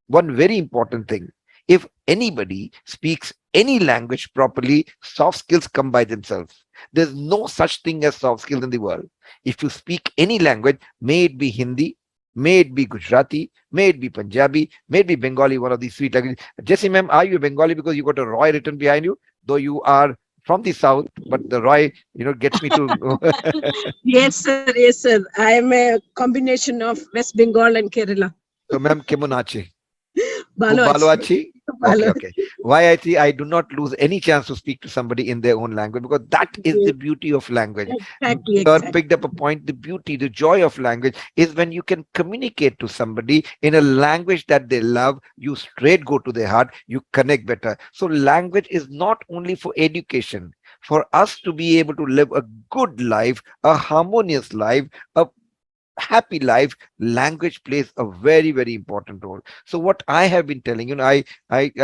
One very important thing, if anybody speaks any language properly, soft skills come by themselves. There's no such thing as soft skills in the world. If you speak any language, may it be Hindi, may it be Gujarati, may it be Punjabi, may it be Bengali, one of these sweet languages. Jessie ma'am, are you Bengali because you got a Roy written behind you? Though you are from the south, but the Roy, gets me to. Yes, sir. Yes, sir. I am a combination of West Bengal and Kerala. So ma'am, kemunache. Baloachi. Kubaloachi? Okay, Baloachi. okay. Why I see I do not lose any chance to speak to somebody in their own language, because that is the beauty of language. Exactly, You exactly. picked up a point. The beauty, the joy of language is when you can communicate to somebody in a language that they love. You straight go to their heart. You connect better. So language is not only for education. For us to be able to live a good life, a harmonious life, a happy life, language plays a very, very important role. So what I have been telling I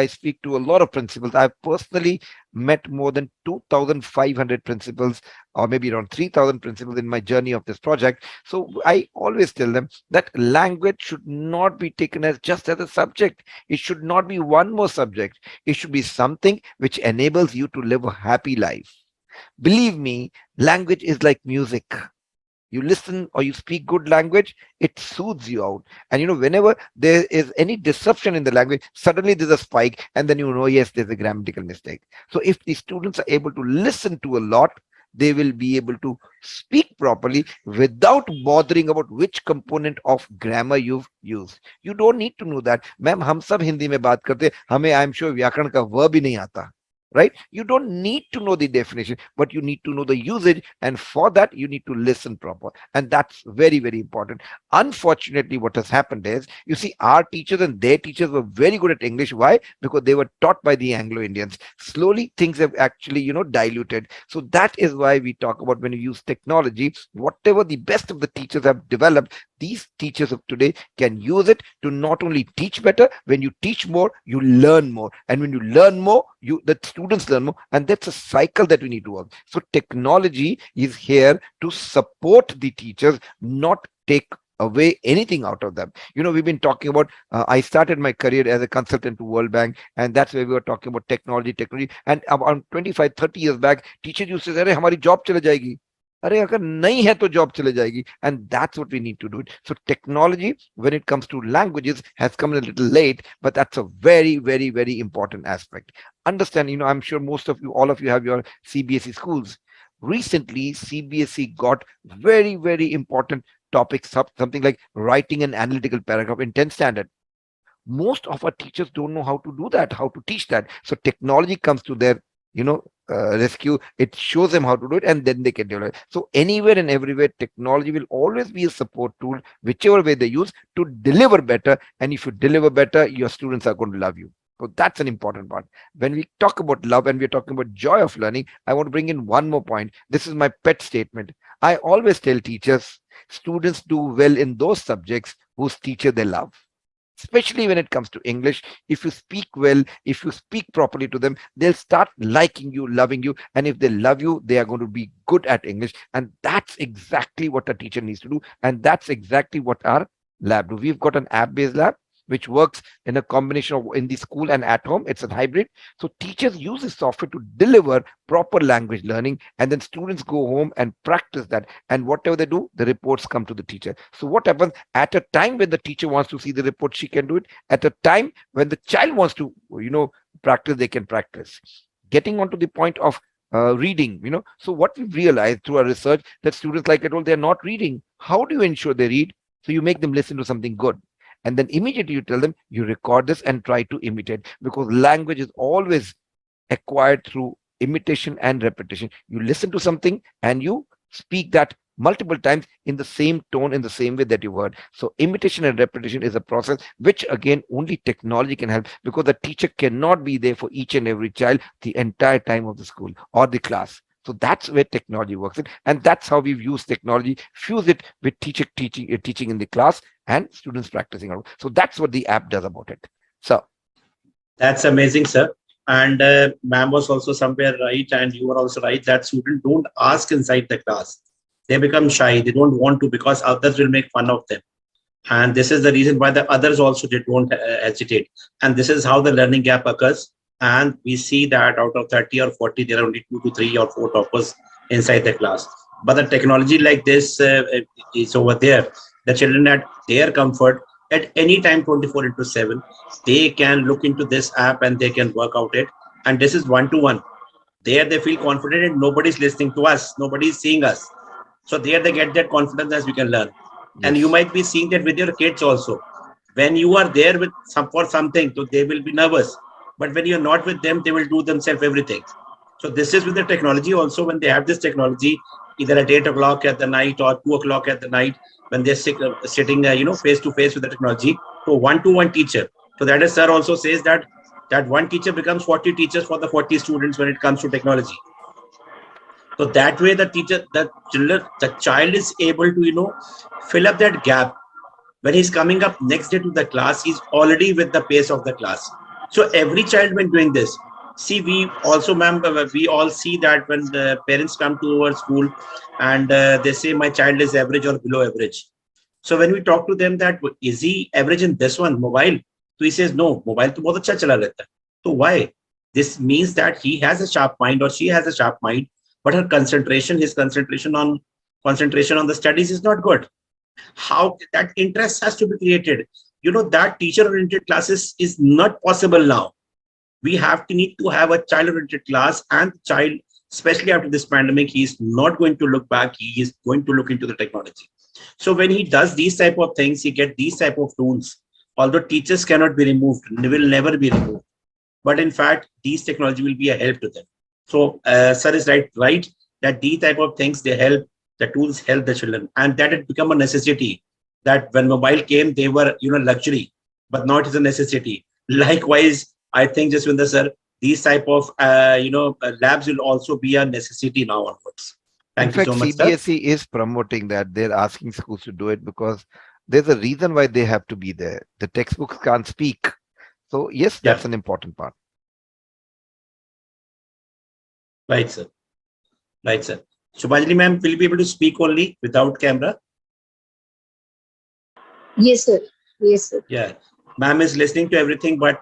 speak to a lot of principals. I've personally met more than 2500 principals, or maybe around 3000 principals in my journey of this project. So I always tell them that language should not be taken as just as a subject. It should not be one more subject. It should be something which enables you to live a happy life. Believe me, language is like music. You listen or you speak good language, it soothes you out. And whenever there is any disruption in the language, suddenly there's a spike, and then yes, there's a grammatical mistake. So if the students are able to listen to a lot, they will be able to speak properly without bothering about which component of grammar you've used. You don't need to know that. Ma'am, हम सब हिंदी में बात करते हैं, हमें I am sure व्याकरण का verb ही नहीं आता, right? You don't need to know the definition, but you need to know the usage, and for that you need to listen proper, and that's very, very important. Unfortunately, what has happened is, you see, our teachers and their teachers were very good at English. Why? Because they were taught by the Anglo-Indians. Slowly things have actually diluted. So that is why we talk about, when you use technology, whatever the best of the teachers have developed, these teachers of today can use it to not only teach better. When you teach more, you learn more, and when you learn more, the students learn more, and that's a cycle that we need to work. So technology is here to support the teachers, not take away anything out of them. We've been talking about, I started my career as a consultant to World Bank, and that's where we were talking about technology. And about 25-30 years back, teachers used to say, "Arey, hamari job chale jayegi." अरे अगर नहीं है तो job चले जाएगी. And that's what we need to do it. So technology, when it comes to languages, has come a little late, but that's a very, very, very important aspect. Understand, I'm sure most of you, all of you, have your CBSE schools. Recently, CBSE got very, very important topics, something like writing an analytical paragraph in 10th standard. Most of our teachers don't know how to do that, how to teach that. So technology comes to their rescue. It shows them how to do it, and then they can develop it. So anywhere and everywhere, technology will always be a support tool, whichever way they use, to deliver better. And if you deliver better, your students are going to love you. So that's an important part. When we talk about love and we're talking about joy of learning, I want to bring in one more point. This is my pet statement. I always tell teachers, students do well in those subjects whose teacher they love, especially when it comes to English. If you speak well, if you speak properly to them, they'll start liking you, loving you. And if they love you, they are going to be good at English. And that's exactly what a teacher needs to do. And that's exactly what our lab do. We've got an app-based lab which works in a combination of in the school and at home. It's a hybrid. So teachers use this software to deliver proper language learning, and then students go home and practice that. And whatever they do, the reports come to the teacher. So what happens, at a time when the teacher wants to see the report, she can do it. At a time when the child wants to, practice, they can practice. Getting on to the point of reading, so what we've realized through our research, that students, like I told, they're not reading. How do you ensure they read? So you make them listen to something good, and then immediately you tell them, you record this and try to imitate, because language is always acquired through imitation and repetition. You listen to something and you speak that multiple times in the same tone, in the same way that you heard. So imitation and repetition is a process which again only technology can help, because the teacher cannot be there for each and every child the entire time of the school or the class. So that's where technology works in, and that's how we've used technology, fuse it with teaching in the class and students practicing. So that's what the app does about it. So That's amazing, sir. And ma'am was also somewhere right, and you were also right that students don't ask inside the class. They become shy. They don't want to because others will make fun of them. And this is the reason why the others also they don't hesitate. And this is how the learning gap occurs. And we see that out of 30 or 40, there are only 2 to 3 or 4 toppers inside the class. But the technology like this is over there. The children at their comfort at any time 24 into 7, they can look into this app and they can work out it. And this is one to one. There they feel confident and nobody's listening to us. Nobody's seeing us. So there they get that confidence as we can learn. And you yes, might be seeing that with your kids also. When you are there with some for something, so they will be nervous. But when you're not with them, they will do themselves everything. So this is with the technology also. When they have this technology, either at 8 o'clock at the night or 2 o'clock at the night, when they're sitting, face to face with the technology, so one-to-one teacher. So that is, sir also says that one teacher becomes 40 teachers for the 40 students when it comes to technology. So that way, the child is able to, fill up that gap. When he's coming up next day to the class, he's already with the pace of the class. So every child when doing this, see, we also, ma'am, we all see that when the parents come to our school and they say my child is average or below average. So when we talk to them that is he average in this one mobile, so he says no, mobile to bahut acha chala rehta hai. So why? This means that he has a sharp mind or she has a sharp mind, but his concentration on the studies is not good. How that interest has to be created. That teacher oriented classes is not possible now. We have to need to have a child oriented class, and the child, especially after this pandemic, he is not going to look back, he is going to look into the technology. So when he does these type of things, he get these type of tools. Although teachers cannot be removed, will never be removed, but in fact these technology will be a help to them. So sir is right that these type of things they help, the tools help the children, and that it become a necessity. That when mobile came, they were luxury, but not as a necessity. Likewise, I think, Jaswinder sir, these type of labs will also be a necessity now onwards. in Thank you fact, so much, sir. CBSE is promoting that. They're asking schools to do it because there's a reason why they have to be there. The textbooks can't speak. So yes, Yeah, that's an important part. right, sir. Right, sir. Subhajini ma'am will be able to speak only without camera. Yes, sir. Yes, sir. Yeah, ma'am is listening to everything, but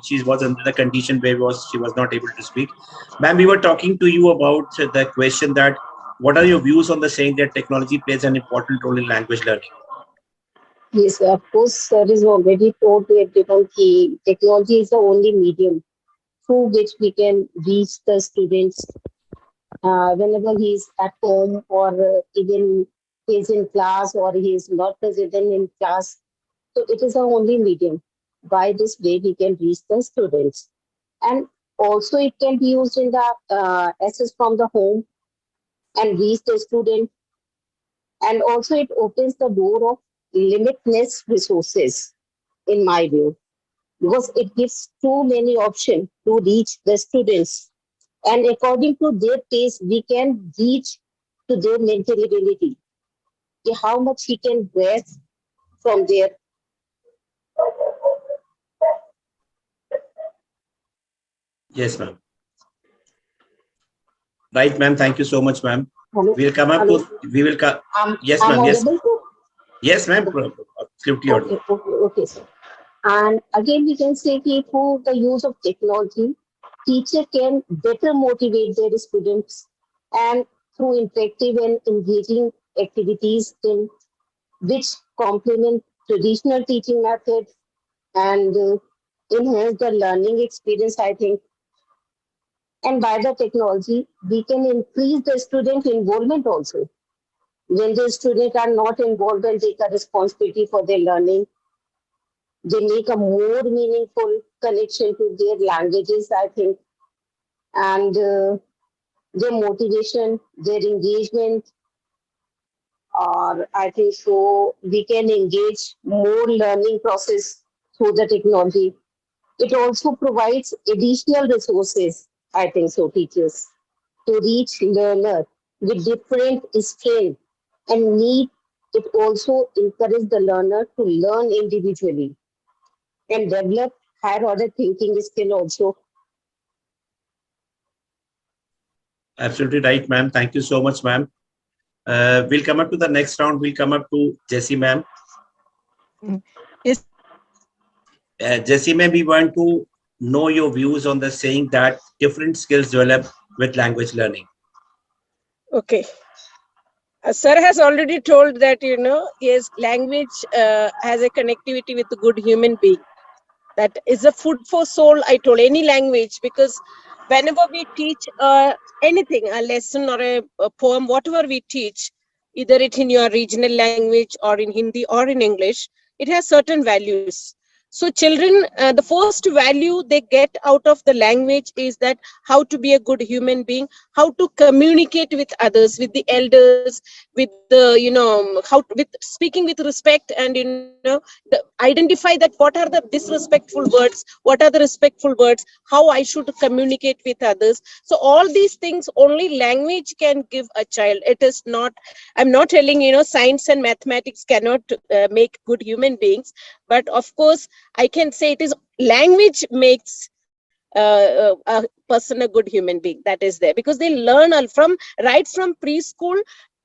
she was under the condition where she was not able to speak. Ma'am, we were talking to you about the question that what are your views on the saying that technology plays an important role in language learning? Yes, sir. Of course, sir is already told to everyone that technology is the only medium through which we can reach the students whenever he's at home or even he's in class or he is not present in class. So it is the only medium. By this way, we can reach the students. And also it can be used in the access from the home and reach the student. And also it opens the door of limitless resources, in my view, because it gives too many options to reach the students. And according to their taste, we can reach to their mental ability, how much he can grasp from their. Yes, ma'am. Right, ma'am. Thank you so much, ma'am. Hello, We'll come up hello. to, we will come. Yes, I'm ma'am. Yes. audible to. Yes, ma'am. Absolutely audible. Okay, sir. And again, we can say that through the use of technology, teacher can better motivate their students and through interactive and engaging activities in which complement traditional teaching methods and enhance the learning experience, I think. And by the technology, we can increase the student involvement also. When the students are not involved and take a responsibility for their learning, they make a more meaningful connection to their languages, I think, and their motivation, their engagement, or I think so we can engage more learning process through the technology. It also provides additional resources, I think so, teachers, to reach learner with different strength and need. It also encourages the learner to learn individually and develop higher order thinking skill also. Absolutely right, ma'am. Thank you so much, ma'am. We'll come up to the next round. We'll come up to Jessie, ma'am. Yes. Jessie, ma'am, we want to know your views on the saying that different skills develop with language learning. Okay. Sir has already told that, yes, language has a connectivity with a good human being. That is a food for soul, I told, any language, because whenever we teach anything, a lesson or a poem, whatever we teach, either it in your regional language or in Hindi or in English, it has certain values. So children, the first value they get out of the language is that how to be a good human being, how to communicate with others, with the elders, with the, how with speaking with respect, and identify that what are the disrespectful words, what are the respectful words, how I should communicate with others. So all these things only language can give a child. It is not, I'm not telling, science and mathematics cannot make good human beings, but of course I can say it is language makes a person a good human being. That is there because they learn from right from preschool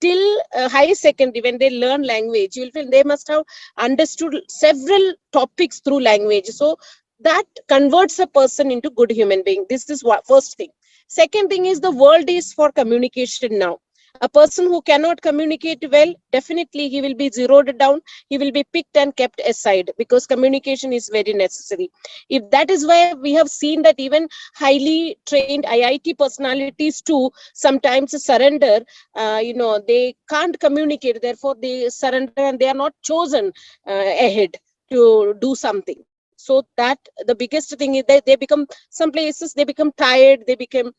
till high secondary. When they learn language, you'll feel they must have understood several topics through language. So that converts a person into good human being. This is what first thing. Second thing is the world is for communication now. A person who cannot communicate well, definitely he will be zeroed down, he will be picked and kept aside, because communication is very necessary. If that is why we have seen that even highly trained IIT personalities too sometimes surrender. They can't communicate, therefore they surrender and they are not chosen ahead to do something. So that the biggest thing is that they become, some places they become tired, they become,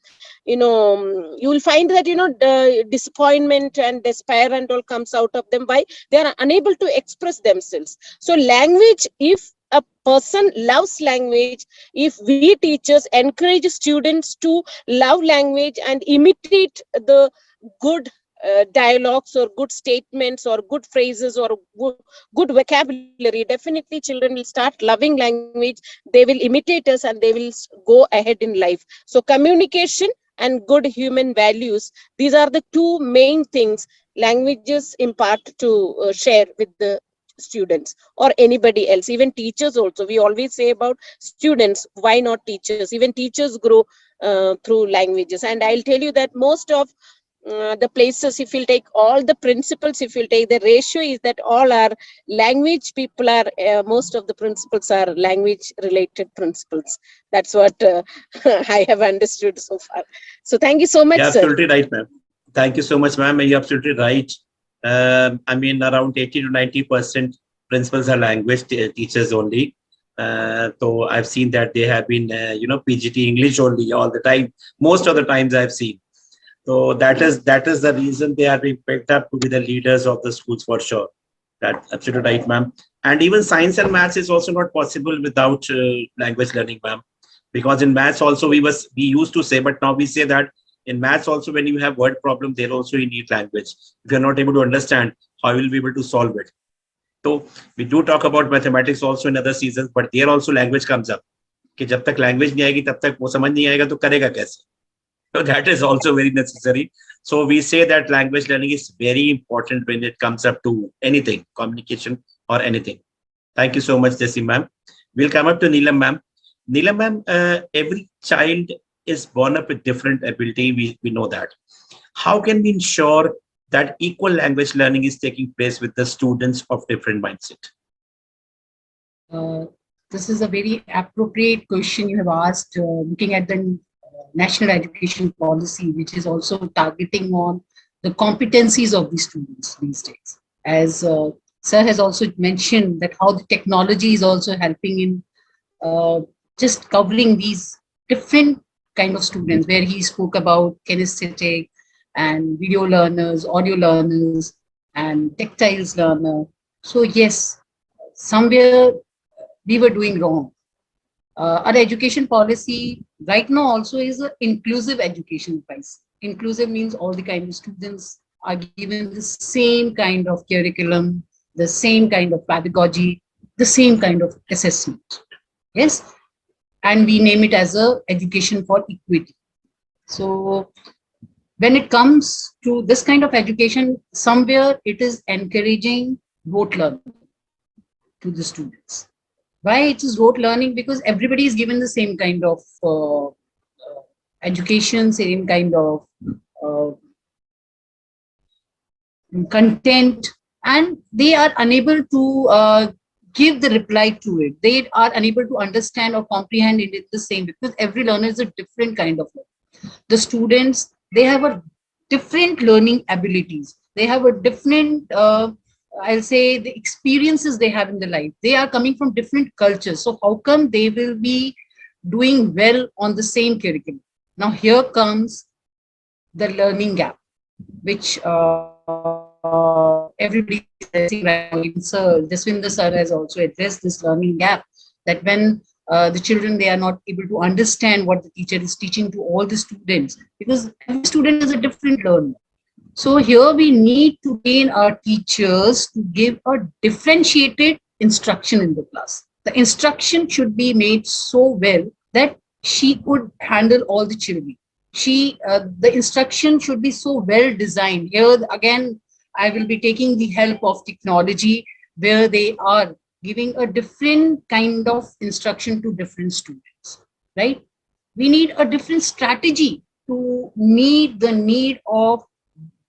you will find that, the disappointment and despair and all comes out of them. Why? They are unable to express themselves. So language, if a person loves language, if we teachers encourage students to love language and imitate the good dialogues or good statements or good phrases or good vocabulary, definitely children will start loving language. They will imitate us and they will go ahead in life. So communication and good human values, these are the two main things languages impart to share with the students or anybody else, even teachers also. We always say about students, why not teachers? Even teachers grow through languages. And I'll tell you that most of the places, if you'll take all the principles, if you'll take the ratio, is that all are language people are, most of the principles are language related principles. That's what I have understood so far. So thank you so much, Yeah, sir. absolutely right, ma'am. Thank you so much, ma'am. You're absolutely right. I mean, around 80 to 90% principals are language teachers only. So I've seen that they have been, PGT English only all the time. Most of the times I've seen. So that is the reason they are being picked up to be the leaders of the schools for sure. That's absolutely right, ma'am. And even science and maths is also not possible without language learning, ma'am. Because in maths also we used to say, but now we say that in maths also when you have word problem, there also you need language. If you're not able to understand, how will you be able to solve it? So we do talk about mathematics also in other seasons, but there also language comes up. कि जब तक language नहीं आएगी तब तक वो समझ नहीं आएगा तो करेगा कैसे? So that is also very necessary. So we say that language learning is very important when it comes up to anything, communication or anything. Thank you so much, Jessie ma'am. We'll come up to Neelam ma'am. Neelam ma'am, every child is born up with different ability. We know that. How can we ensure that equal language learning is taking place with the students of different mindset? Uh, this is a very appropriate question you have asked, looking at the national education policy, which is also targeting on the competencies of the students these days. As Sir has also mentioned that how the technology is also helping in just covering these different kind of students, where he spoke about kinesthetic and video learners, audio learners. and textiles learner. So yes, somewhere we were doing wrong. Our education policy right now also is an inclusive education price. Inclusive means all the kind of students are given the same kind of curriculum, the same kind of pedagogy, the same kind of assessment. Yes, and we name it as a education for equity. So when it comes to this kind of education, somewhere it is encouraging rote learning to the students. Why it is rote learning? Because everybody is given the same kind of education, same kind of uh, content, and they are unable to give the reply to it. They are unable to understand or comprehend it in the same, because every learner is a different kind of learner. The students, they have a different learning abilities. They have a different, I'll say, the experiences they have in their life. They are coming from different cultures. So how come they will be doing well on the same curriculum? Now here comes the learning gap, which everybody is addressing right now. Even Sir Jaswinder sir has also addressed this learning gap, that when the children, they are not able to understand what the teacher is teaching to all the students, because every student is a different learner. So here we need to train our teachers to give a differentiated instruction in the class. The instruction should be made so well that she could handle all the children. The instruction should be so well designed. Here again, I will be taking the help of technology, where they are giving a different kind of instruction to different students, right? We need a different strategy to meet the need of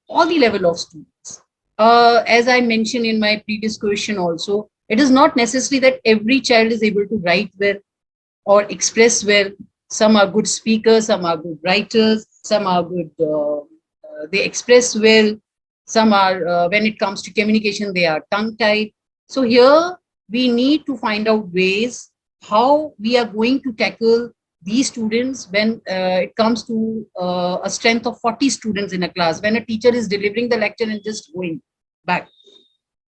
all the level of students. As I mentioned in my previous question also, it is not necessary that every child is able to write well or express well. Some are good speakers, some are good writers, some are good, they express well, some are, when it comes to communication, they are tongue-tied. So here we need to find out ways how we are going to tackle these students when it comes to a strength of 40 students in a class, when a teacher is delivering the lecture and just going back.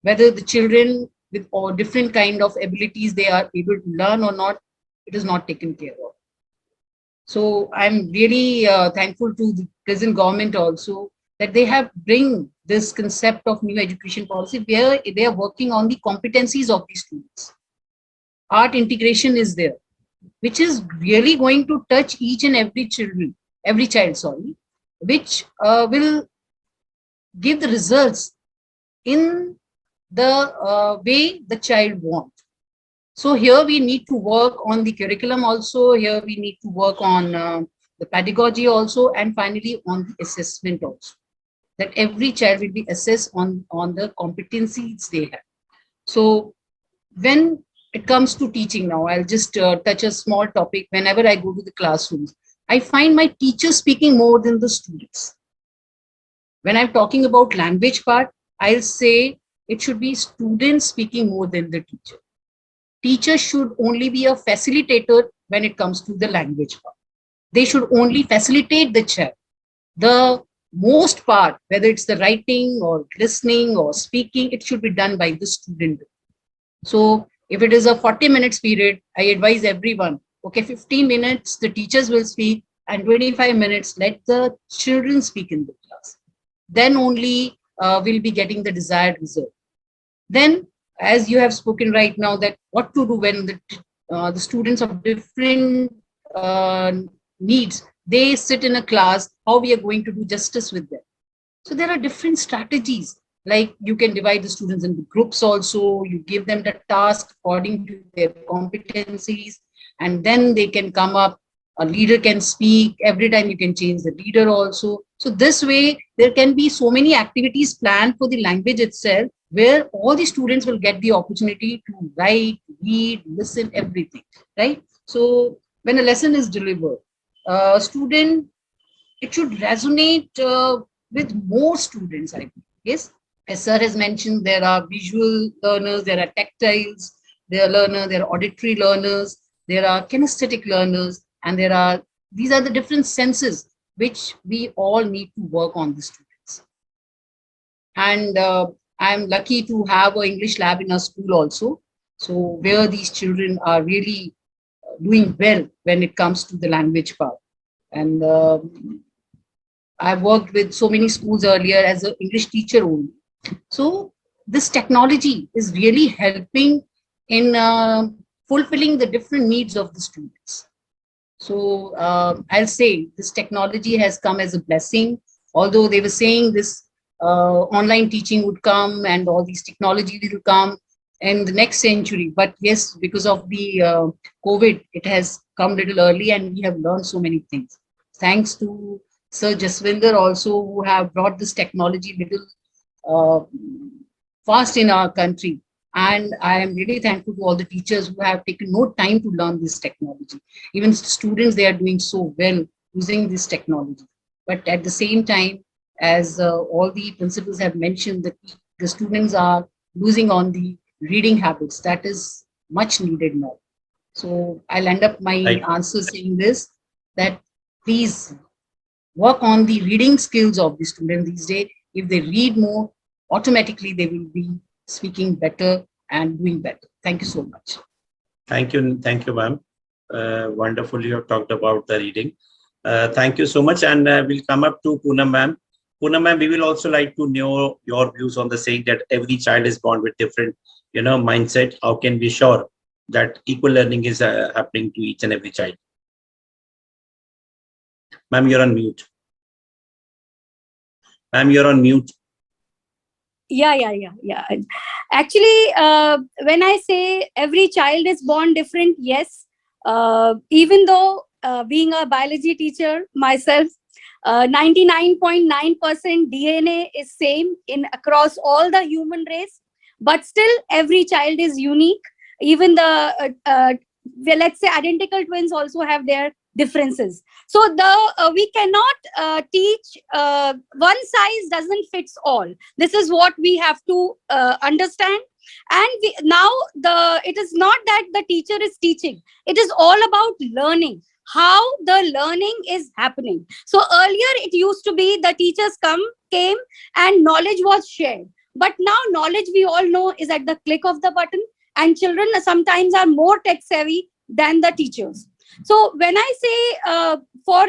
Whether the children with all different kind of abilities, they are able to learn or not, it is not taken care of. So I'm really thankful to the present government also, that they have bring this concept of new education policy, where they are working on the competencies of the students. Art integration is there, which is really going to touch each and every child, sorry, which will give the results in the way the child wants. So here we need to work on the curriculum also. Here we need to work on the pedagogy also, and finally on the assessment also. That every child will be assessed on the competencies they have. So when it comes to teaching now, I'll just touch a small topic. Whenever I go to the classrooms, I find my teachers speaking more than the students. When I'm talking about language part, I'll say it should be students speaking more than the teacher. Teacher should only be a facilitator when it comes to the language part. They should only facilitate the child. The most part, whether it's the writing or listening or speaking, it should be done by the student. So if it is a 40 minutes period, I advise everyone, okay, 15 minutes the teachers will speak, and 25 minutes let the children speak in the class. Then only we'll be getting the desired result. Then, as you have spoken right now, that what to do when the students of different needs, they sit in a class, how we are going to do justice with them. So there are different strategies, like you can divide the students into groups also, you give them the task according to their competencies, and then they can come up, a leader can speak, every time you can change the leader also. So this way, there can be so many activities planned for the language itself, where all the students will get the opportunity to write, read, listen, everything, right? So when a lesson is delivered, student, it should resonate with more students, I think. Yes, as sir has mentioned, there are visual learners, there are tactiles, there are learners, there are auditory learners, there are kinesthetic learners, and these are the different senses which we all need to work on the students. And I'm lucky to have an English lab in our school also. So where these children are really doing well when it comes to the language part. And I've worked with so many schools earlier as an English teacher only. So this technology is really helping in fulfilling the different needs of the students. So I'll say this technology has come as a blessing. Although they were saying this online teaching would come and all these technology will come in the next century. But yes, because of the COVID, it has come little early and we have learned so many things. Thanks to Sir Jaswinder also, who have brought this technology little uh, fast in our country. And I am really thankful to all the teachers who have taken no time to learn this technology. Even students, they are doing so well using this technology. But at the same time, as all the principals have mentioned, that the students are losing on the reading habits. That is much needed now. So I'll end up my Right. answer saying this, that please work on the reading skills of the student these days. If they read more, automatically they will be speaking better and doing better. Thank you so much. Thank you, ma'am. Wonderful, you have talked about the reading. Thank you so much, and we'll come up to Poonam ma'am. Poonam ma'am, we will also like to know your views on the saying that every child is born with different, mindset. How can we sure that equal learning is happening to each and every child? Ma'am, you're on mute. Ma'am, you're on mute. Yeah. Actually, when I say every child is born different, yes. Even though being a biology teacher myself, 99.9% DNA is same in across all the human race, but still every child is unique. Even the well, let's say identical twins also have their differences. So we cannot teach one size doesn't fits all. This is what we have to understand. And now it is not that the teacher is teaching, it is all about learning, how the learning is happening. So earlier it used to be the teachers came and knowledge was shared, but now knowledge, we all know, is at the click of the button, and children sometimes are more tech savvy than the teachers. So when I say for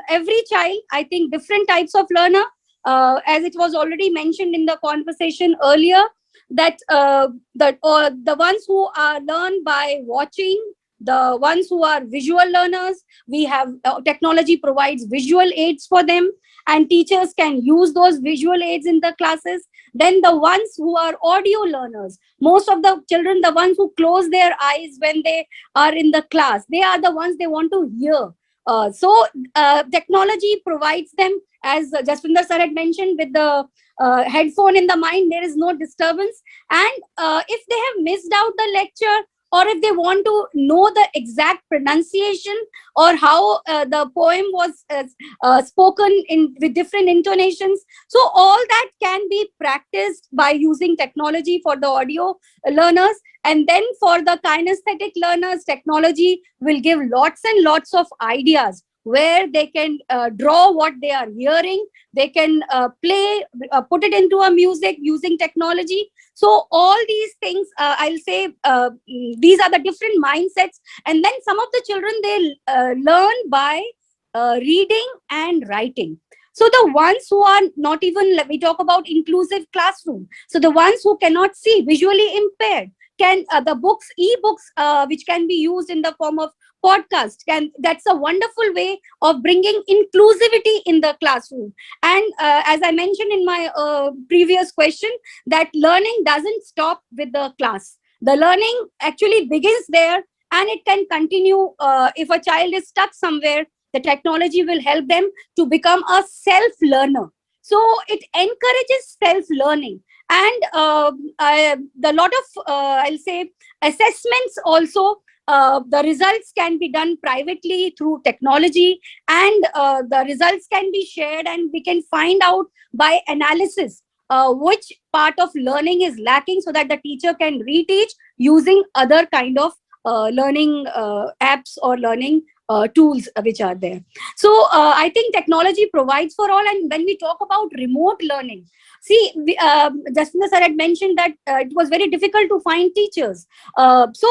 every child, I think different types of learner, as it was already mentioned in the conversation earlier, that the ones who are learn by watching, the ones who are visual learners, we have technology provides visual aids for them, and teachers can use those visual aids in the classes. Then the ones who are audio learners, most of the children, the ones who close their eyes when they are in the class, they are the ones they want to hear. So technology provides them, as Jaswinder sir had mentioned, with the headphone in the mind, there is no disturbance. And if they have missed out the lecture, or if they want to know the exact pronunciation, or how the poem was spoken in with different intonations, so all that can be practiced by using technology for the audio learners. And then for the kinesthetic learners, technology will give lots and lots of ideas where they can draw what they are hearing, they can play, put it into a music using technology. So all these things, I'll say, these are the different mindsets. And then some of the children, they learn by reading and writing. So the ones who are not even, we talk about inclusive classroom. So the ones who cannot see, visually impaired, can the books, e-books, which can be used in the form of podcast, that's a wonderful way of bringing inclusivity in the classroom. And as I mentioned in my previous question, that learning doesn't stop with the class. The learning actually begins there, and it can continue. If a child is stuck somewhere, the technology will help them to become a self learner. So it encourages self learning. And the lot of I'll say assessments also, the results can be done privately through technology, and the results can be shared, and we can find out by analysis which part of learning is lacking, so that the teacher can reteach using other kind of learning apps or learning tools which are there. So I think technology provides for all. And when we talk about remote learning, see, Jasmine sir had mentioned that it was very difficult to find teachers. So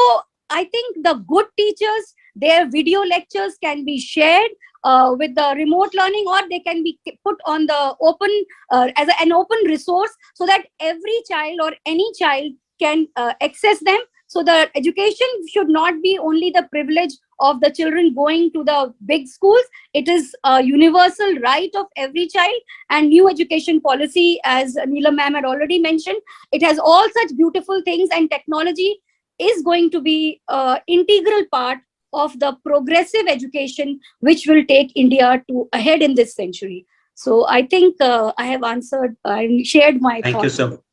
I think the good teachers, their video lectures can be shared with the remote learning, or they can be put on the open as an open resource, so that every child or any child can access them. So the education should not be only the privilege of the children going to the big schools. It is a universal right of every child. And new education policy, as Neelam ma'am had already mentioned, it has all such beautiful things, and technology is going to be integral part of the progressive education which will take India to ahead in this century. So I think I have answered and shared my Thank you thoughts. so.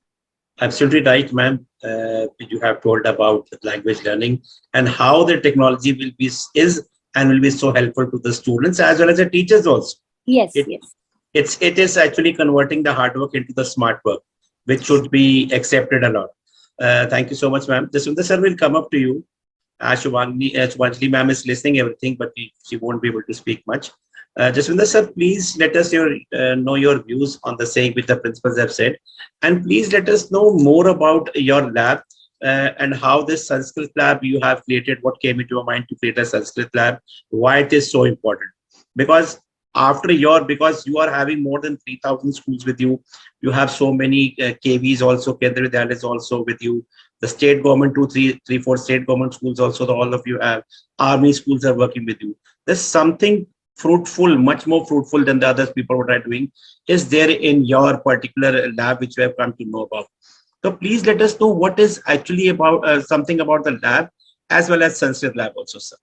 Absolutely right, ma'am. You have told about the language learning and how the technology will be is and will be so helpful to the students as well as the teachers also. Yes, It yes. it is actually converting the hard work into the smart work, which should be accepted a lot. Thank you so much, ma'am. Jaswinder sir will come up to you. Shubhangi ma'am is listening everything, but she won't be able to speak much. Jaswinder sir, please let us know your views on the saying which the principals have said, and please let us know more about your lab and how this Sanskrit lab you have created. What came into your mind to create a Sanskrit lab? Why it is so important? Because because you are having more than 3,000 schools with you, you have so many KVs also, Kendra Vidyalaya is also with you, the state government, three, four state government schools also, all of you have, army schools are working with you. There's something fruitful, much more fruitful than the others people what are doing, is there in your particular lab, which we have come to know about. So please let us know what is actually about something about the lab as well as Sanskrit lab also, sir.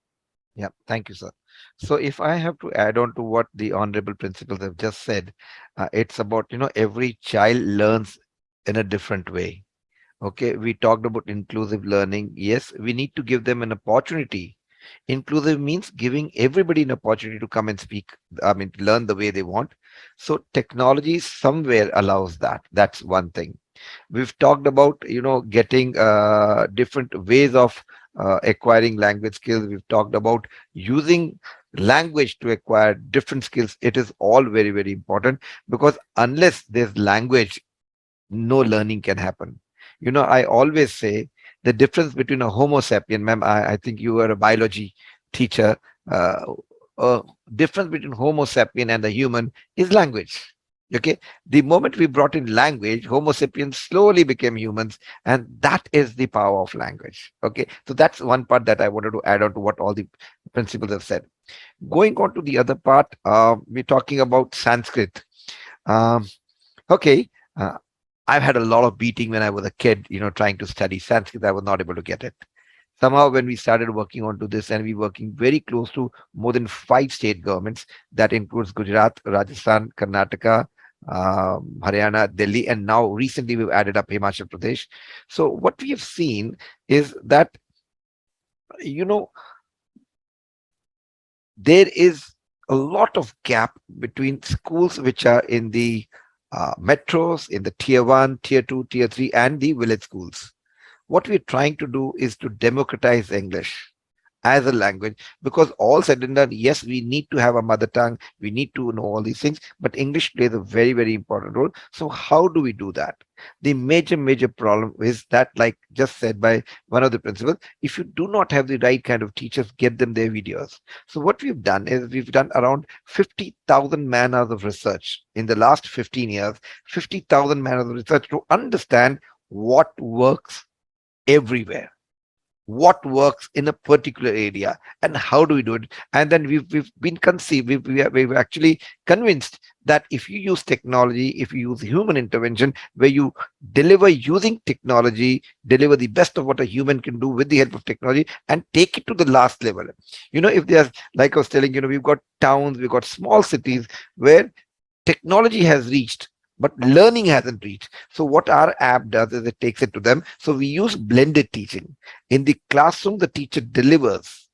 Yeah, thank you, sir. So if I have to add on to what the honorable principals have just said, it's about, every child learns in a different way. Okay, we talked about inclusive learning. Yes, we need to give them an opportunity. Inclusive means giving everybody an opportunity to come and speak, I mean, learn the way they want. So technology somewhere allows that. That's one thing. We've talked about, getting different ways of acquiring language skills. We've talked about using language to acquire different skills. It is all very, very important, because unless there's language, no learning can happen. I always say the difference between a Homo sapien, ma'am, I think you were a biology teacher. Uh, difference between Homo sapien and the human is language. Okay, the moment we brought in language, Homo sapiens slowly became humans, and that is the power of language. Okay, so that's one part that I wanted to add on to what all the principles have said. Going on to the other part, we're talking about Sanskrit. Um, okay, uh, I've had a lot of beating when I was a kid, trying to study Sanskrit. I was not able to get it. Somehow, when we started working onto this, and we're working very close to more than 5 state governments, that includes Gujarat, Rajasthan, Karnataka, Haryana, Delhi, and now recently we've added up Himachal Pradesh. So what we have seen is that, you know, there is a lot of gap between schools which are in the metros, in the tier 1, tier 2, tier 3, and the village schools. What we're trying to do is to democratize English as a language, because all said and done, yes, we need to have a mother tongue, we need to know all these things, but English plays a very, very important role. So how do we do that? The major problem is that, like just said by one of the principals, if you do not have the right kind of teachers, get them their videos. So what we've done is we've done around 50,000 man hours of research in the last 15 years, 50,000 man hours of research to understand what works everywhere, what works in a particular area, and how do we do it. And then we've been conceived, we've actually convinced that if you use technology, if you use human intervention, where you deliver using technology, deliver the best of what a human can do with the help of technology, and take it to the last level. If there's, like I was telling, we've got towns, we've got small cities where technology has reached, but learning hasn't reached. So what our app does is it takes it to them. So we use blended teaching. In the classroom, the teacher delivers.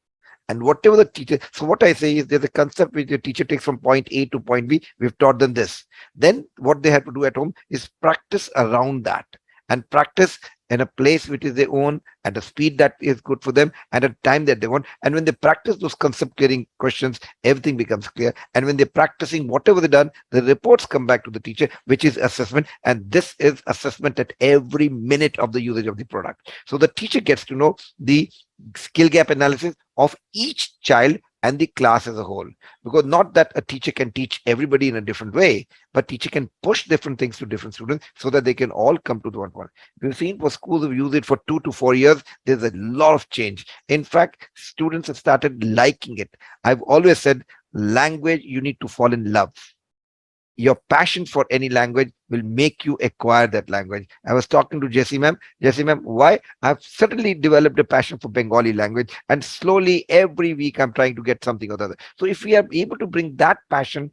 And whatever the teacher, so what I say is there's a concept which the teacher takes from point A to point B. We've taught them this. Then what they have to do at home is practice around that, and practice in a place which is their own, at a speed that is good for them, at a time that they want. And when they practice those concept clearing questions, everything becomes clear. And when they're practicing whatever they've done, the reports come back to the teacher, which is assessment. And this is assessment at every minute of the usage of the product. So the teacher gets to know the skill gap analysis of each child and the class as a whole, because not that a teacher can teach everybody in a different way, but teacher can push different things to different students so that they can all come to the one point. We've seen for schools who've used it for 2 to 4 years, there's a lot of change. In fact, students have started liking it. I've always said, language, you need to fall in love. Your passion for any language will make you acquire that language. I was talking to Jessie ma'am. Jessie ma'am, why? I've certainly developed a passion for Bengali language, and slowly every week I'm trying to get something or the other. So if we are able to bring that passion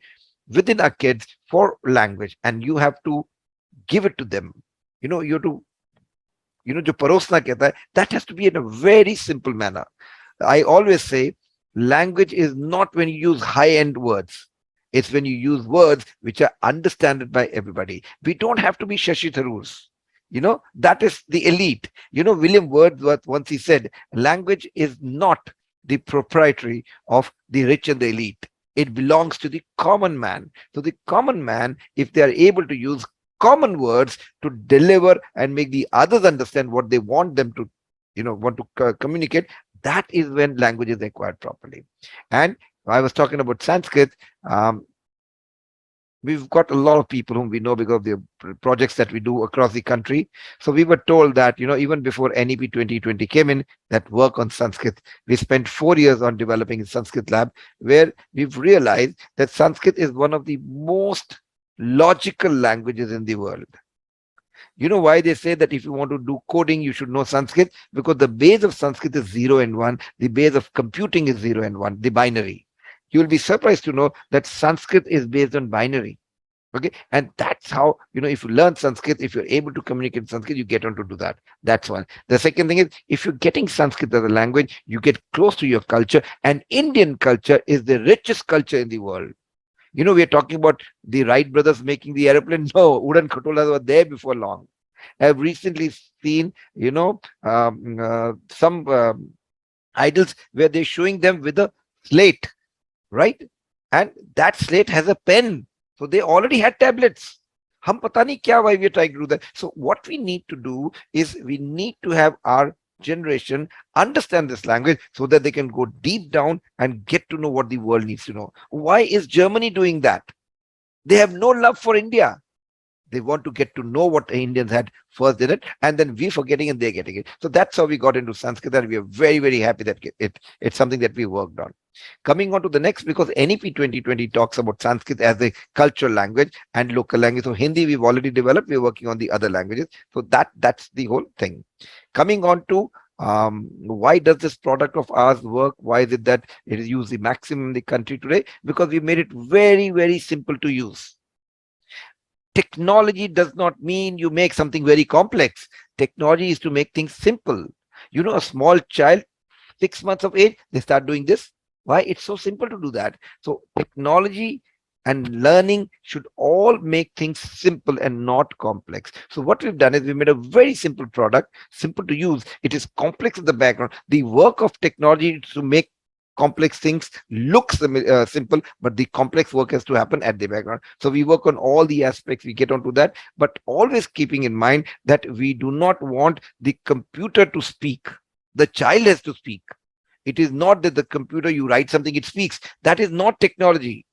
within our kids for language, and you have to give it to them, you have to, जो परोसना कहता है, that has to be in a very simple manner. I always say, language is not when you use high-end words. It's when you use words which are understood by everybody. We don't have to be Shashi Tharoors. That is the elite. William Wordsworth once he said, language is not the proprietary of the rich and the elite. It belongs to the common man. So the common man, if they are able to use common words to deliver and make the others understand what they want them to, communicate, that is when language is acquired properly. And I was talking about Sanskrit. We've got a lot of people whom we know because of the projects that we do across the country. So we were told that, even before NEP 2020 came in, that work on Sanskrit, we spent 4 years on developing a Sanskrit lab, where we've realized that Sanskrit is one of the most logical languages in the world. You know why they say that if you want to do coding, you should know Sanskrit? Because the base of Sanskrit is 0 and 1. The base of computing is 0 and 1, the binary. You will be surprised to know that Sanskrit is based on binary. Okay. And that's how, if you learn Sanskrit, if you're able to communicate in Sanskrit, you get on to do that. That's one. The second thing is, if you're getting Sanskrit as a language, you get close to your culture. And Indian culture is the richest culture in the world. We are talking about the Wright brothers making the airplane. No, Udan Khatolas were there before long. I've recently seen, some idols where they're showing them with a slate, right? And that slate has a pen. So they already had tablets. Hum pata nahi kya, why we are trying to do that. So what we need to do is we need to have our generation understand this language so that they can go deep down and get to know what the world needs to know. Why is Germany doing that? They have no love for India. They want to get to know what the Indians had first in it, and then we forgetting and they're getting it. So that's how we got into Sanskrit, and we are very, very happy that it's something that we worked on. Coming on to the next, because NEP 2020 talks about Sanskrit as a cultural language and local language. So Hindi we've already developed. We're working on the other languages. So that's the whole thing. Coming on to why does this product of ours work? Why is it that it is used the maximum in the country today? Because we made it very, very simple to use. Technology does not mean you make something very complex. Technology is to make things simple. A small child, 6 months of age, they start doing this. Why? It's so simple to do that. So technology and learning should all make things simple and not complex. So what we've done is we made a very simple product, simple to use. It is complex in the background. The work of technology is to make complex things look simple, but the complex work has to happen at the background. So we work on all the aspects, we get onto that, but always keeping in mind that we do not want the computer to speak. The child has to speak. It is not that the computer, you write something, it speaks. That is not technology.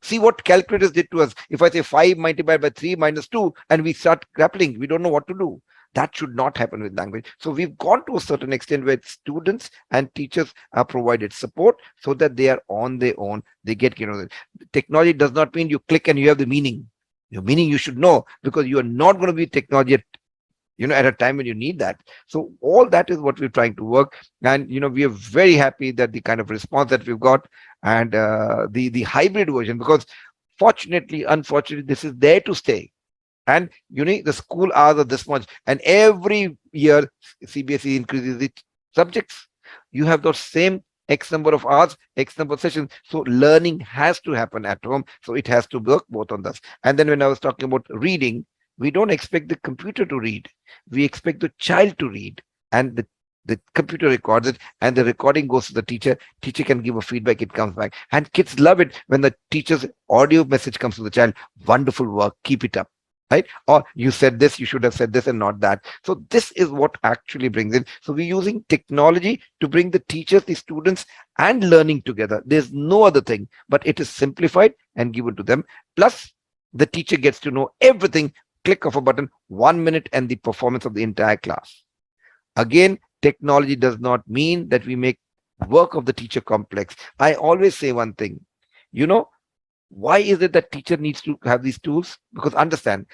See what calculators did to us. If I say 5 multiplied by 3 minus 2, and we start grappling, we don't know what to do. That should not happen with language. So we've gone to a certain extent where students and teachers are provided support so that they are on their own. They get, technology does not mean you click and you have the meaning. Your meaning you should know, because you are not going to be technology at a time when you need that. So all that is what we're trying to work. And, we are very happy that the kind of response that we've got, and the hybrid version, because fortunately, unfortunately, this is there to stay. And the school hours are this much, and every year CBSE increases the subjects. You have those same X number of hours, X number of sessions. So learning has to happen at home. So it has to work both on this. And then when I was talking about reading, We don't expect the computer to read. We expect the child to read, and the computer records it, and the recording goes to the teacher. Teacher can give a feedback, it comes back. And kids love it when the teacher's audio message comes to the child. Wonderful work, keep it up. Right? Or you said this, you should have said this and not that. So this is what actually brings in. So we're using technology to bring the teachers, the students, and learning together. There's no other thing, but it is simplified and given to them. Plus, the teacher gets to know everything, click of a button, 1 minute, and the performance of the entire class. Again, technology does not mean that we make work of the teacher complex. I always say one thing, you know, why is it that teacher needs to have these tools? Because understand,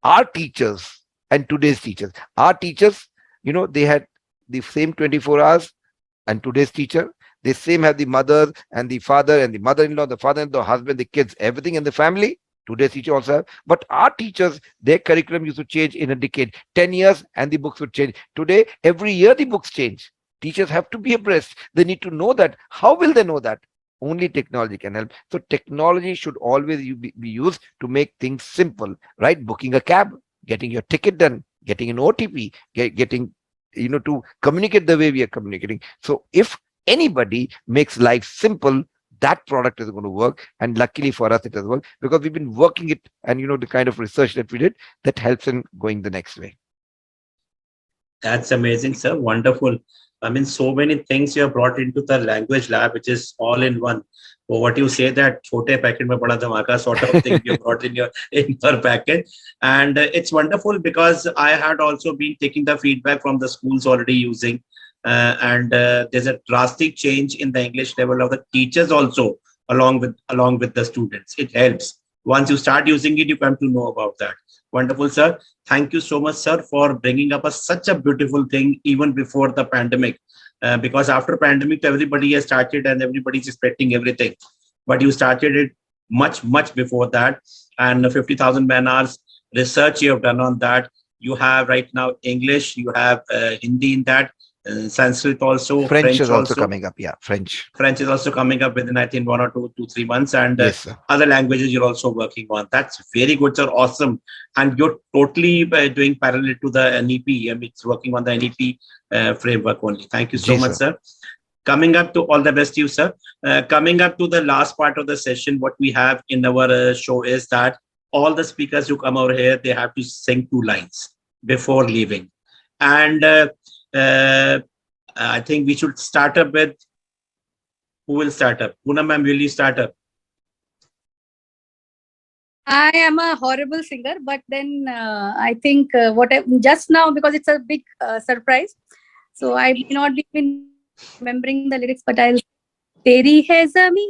our teachers and today's teachers, our teachers, they had the same 24 hours, and today's teacher, they same have the mother and the father and the mother-in-law, the father-in-law, husband, the kids, everything in the family. Today's teacher also have. But our teachers, their curriculum used to change in a decade, 10 years, and the books would change. Today, every year the books change. Teachers have to be abreast. They need to know that. How will they know that? Only technology can help. So technology should always be used to make things simple, right? Booking a cab, getting your ticket done, getting an OTP, getting, to communicate the way we are communicating. So if anybody makes life simple, that product is going to work. And luckily for us, it has worked because we've been working it, and the kind of research that we did that helps in going the next way. That's amazing, sir. Wonderful. I mean, so many things you have brought into the language lab, which is all in one. So what you say that chote packet mein bada dhamaka sort of thing you brought in your packet, and it's wonderful because I had also been taking the feedback from the schools already using, and there's a drastic change in the English level of the teachers also along with the students. It helps. Once you start using it, you come to know about that. Wonderful, sir. Thank you so much, sir, for bringing up such a beautiful thing even before the pandemic. Because after pandemic, everybody has started and everybody's expecting everything. But you started it much before that. And 50,000 man hours research you have done on that. You have right now English, you have Hindi in that, Sanskrit also, French is also coming up. Yeah, French. French is also coming up within, I think, 1 or 2, 3 months. And yes, other languages you're also working on. That's very good, sir. Awesome. And you're totally doing parallel to the NEP. I mean, it's working on the NEP framework only. Thank you so much, sir. Coming up to all the best to you, sir. Coming up to the last part of the session, what we have in our show is that all the speakers who come over here, they have to sing 2 lines before leaving. And I think we should start up with, who will start up? Poonam ma'am, will you start up? I am a horrible singer, but then I think just now, because it's a big surprise, so I may not be remembering the lyrics, but I'll. Teri hai zami,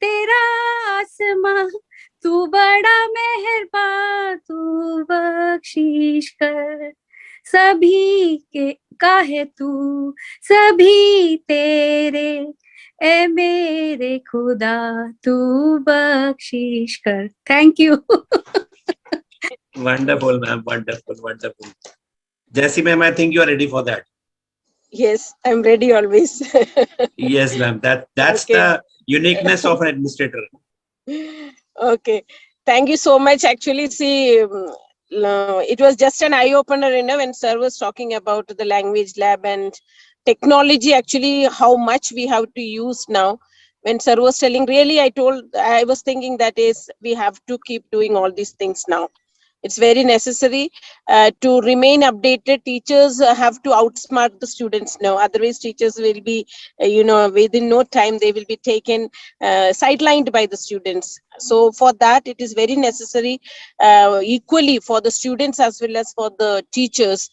tera asma, tu bada meherban, tu bakshish kar. सभी के का है तू, सभी तेरे, ए मेरे खुदा, तू बख्शिश कर. Thank you. Wonderful, ma'am. Wonderful. Jessie, ma'am, I think you are ready for that. Yes, I'm ready always. Yes, ma'am. That's okay. The uniqueness of an administrator. Okay. Thank you so much. Actually, see, it was just an eye-opener, when sir was talking about the language lab and technology, actually how much we have to use now. When sir was telling, really, I was thinking that is, we have to keep doing all these things now. It's very necessary to remain updated. Teachers have to outsmart the students now. Otherwise, teachers will be, within no time, they will be taken, sidelined by the students. So for that, it is very necessary, equally for the students as well as for the teachers,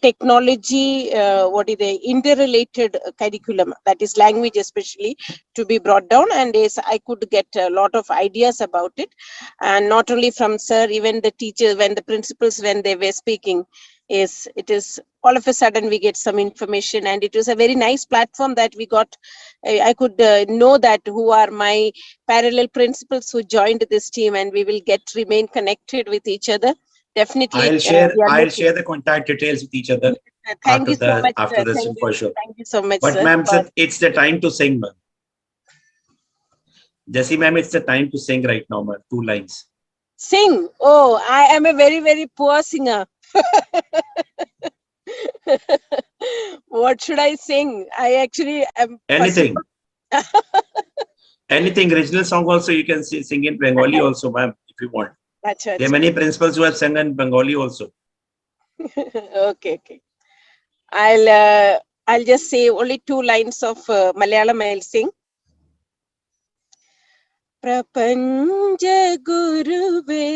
technology, interrelated curriculum, that is language especially, to be brought down. And yes, I could get a lot of ideas about it. And not only from sir, even the teachers, when the principals, when they were speaking, it is all of a sudden we get some information, and it was a very nice platform that we got. I could know that who are my parallel principals who joined this team, and we will remain connected with each other. Definitely. I'll share the contact details with each other. Thank you so much. After this, for sure. Thank you so much, but sir. Ma'am, it's the time to sing, ma'am. Jessie ma'am, it's the time to sing right now, ma'am. 2 lines. Sing. Oh, I am a very, very poor singer. What should I sing? I actually am first. Anything. Anything regional song also you can sing in Bengali also, ma'am, if you want. Acha, There are acha. many principals who have sung in Bengali also. Okay, okay. I'll just say only 2 lines of Malayalam I'll sing. प्रपंच गुरुवे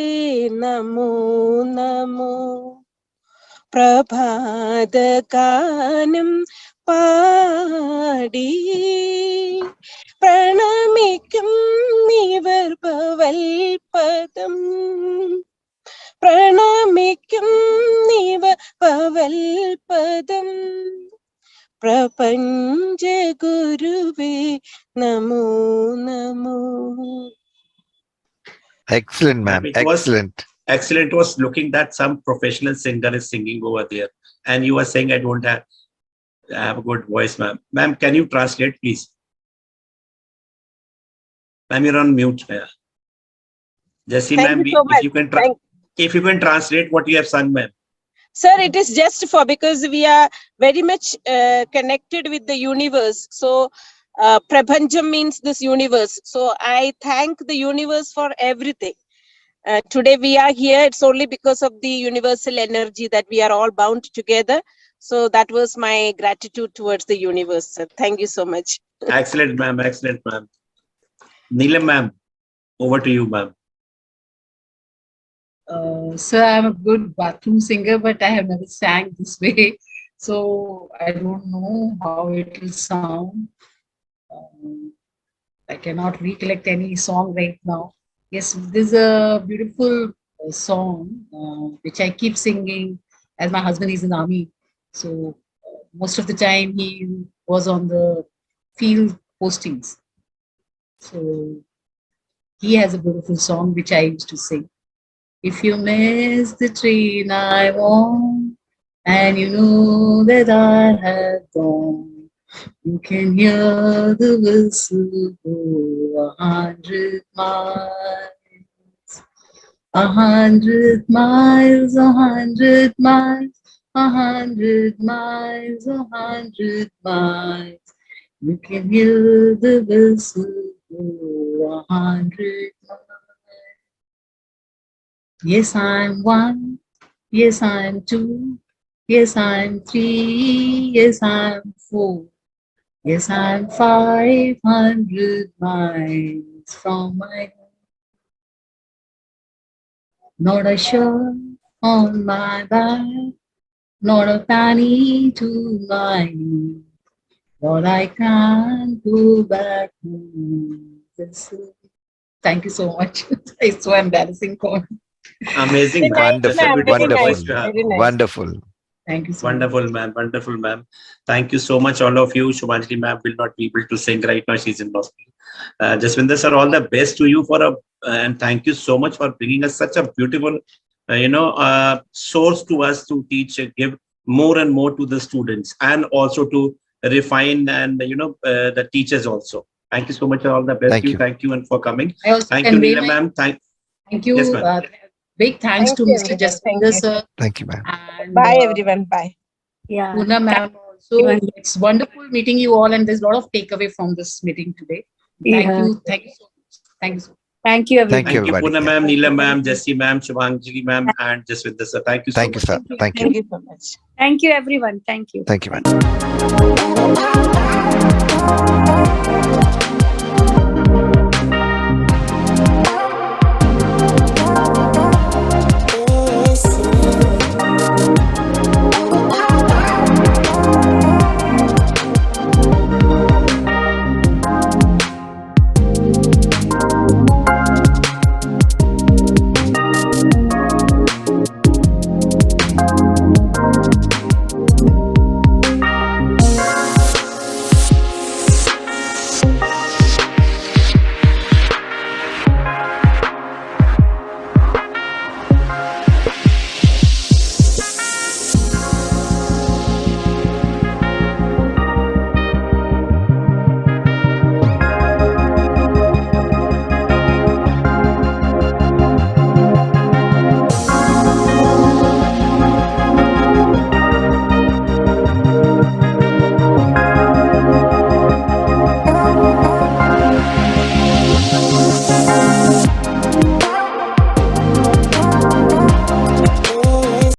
नमो नमो प्रभात गानं പാടി പ്രണമിക്കും നിവർഭവൽപദം പ്രണമിക്കും നിവർഭവൽപദം പ്രപഞ്ച ഗുരുവേ നമോ നമോ. Excellent, ma'am. It was Excellent. excellent. It was looking that some professional singer is singing over there, and you are saying I don't have a good voice, ma'am. Ma'am, can you translate, please? Ma'am, you're on mute. Jessie, Thank ma'am, you so if much. you can if you can translate what you have sung, ma'am. Sir, it is just for because we are very much connected with the universe. So, Prabhanjam means this universe. So, I thank the universe for everything. Today we are here. It's only because of the universal energy that we are all bound together. So, that was my gratitude towards the universe, sir. Thank you so much. Excellent, ma'am. Excellent, ma'am. Neelam, ma'am, over to you, ma'am. Sir, I'm a good bathroom singer, but I have never sang this way. So I don't know how it will sound. I cannot recollect any song right now. Yes, this is a beautiful song which I keep singing as my husband is in the army. So most of the time he was on the field postings. So he has a beautiful song which I used to sing. If you miss the train I want, and you know that I have gone, you can hear the whistle go 100 miles. 100 miles, 100 miles, 100 miles, 100 miles. You can hear the whistle go 100 miles. Yes, I'm one. Yes, I'm two. Yes, I'm three. Yes, I'm four. Yes, I'm 500 miles from my home. Not a shirt on my back, not a penny to my knee, but I can't go back home. Thank you so much. It's so embarrassing for me. Amazing, Very ma'am. nice, That's a ma'am. beautiful Very voice nice. to have. Very nice. Wonderful. Thank you so Wonderful, much. ma'am. Wonderful, ma'am. Thank you so much, all of you. Shumanjali, ma'am, will not be able to sing right now. She's in hospital. Jaswinder, sir, all the best to you and thank you so much for bringing us such a beautiful, source to us to teach, give more and more to the students, and also to refine and the teachers also. Thank you so much. All the best Thank to you. you. Thank you and for coming. I also Thank you, convey Neela, ma'am. Thank you. Yes, ma'am. Big thanks Thank to you, Mr. everyone. Thank Jaswinder you. sir Thank you, ma'am. and Bye, everyone. Bye. Yeah. Poona ma'am also. It's wonderful meeting you all, and there's a lot of takeaway from this meeting today. Thank Yeah. you. Thank you so much. Thank you so much. Thank you, everyone. Thank you, Thank you, everybody. Poona Yeah. ma'am, Neela ma'am, Jessie ma'am, Shubhanjali ma'am, and Jaswinder sir. Thank you so Thank you, much. sir. Thank you. Thank you so much. Thank you, everyone. Thank you. Thank you, ma'am.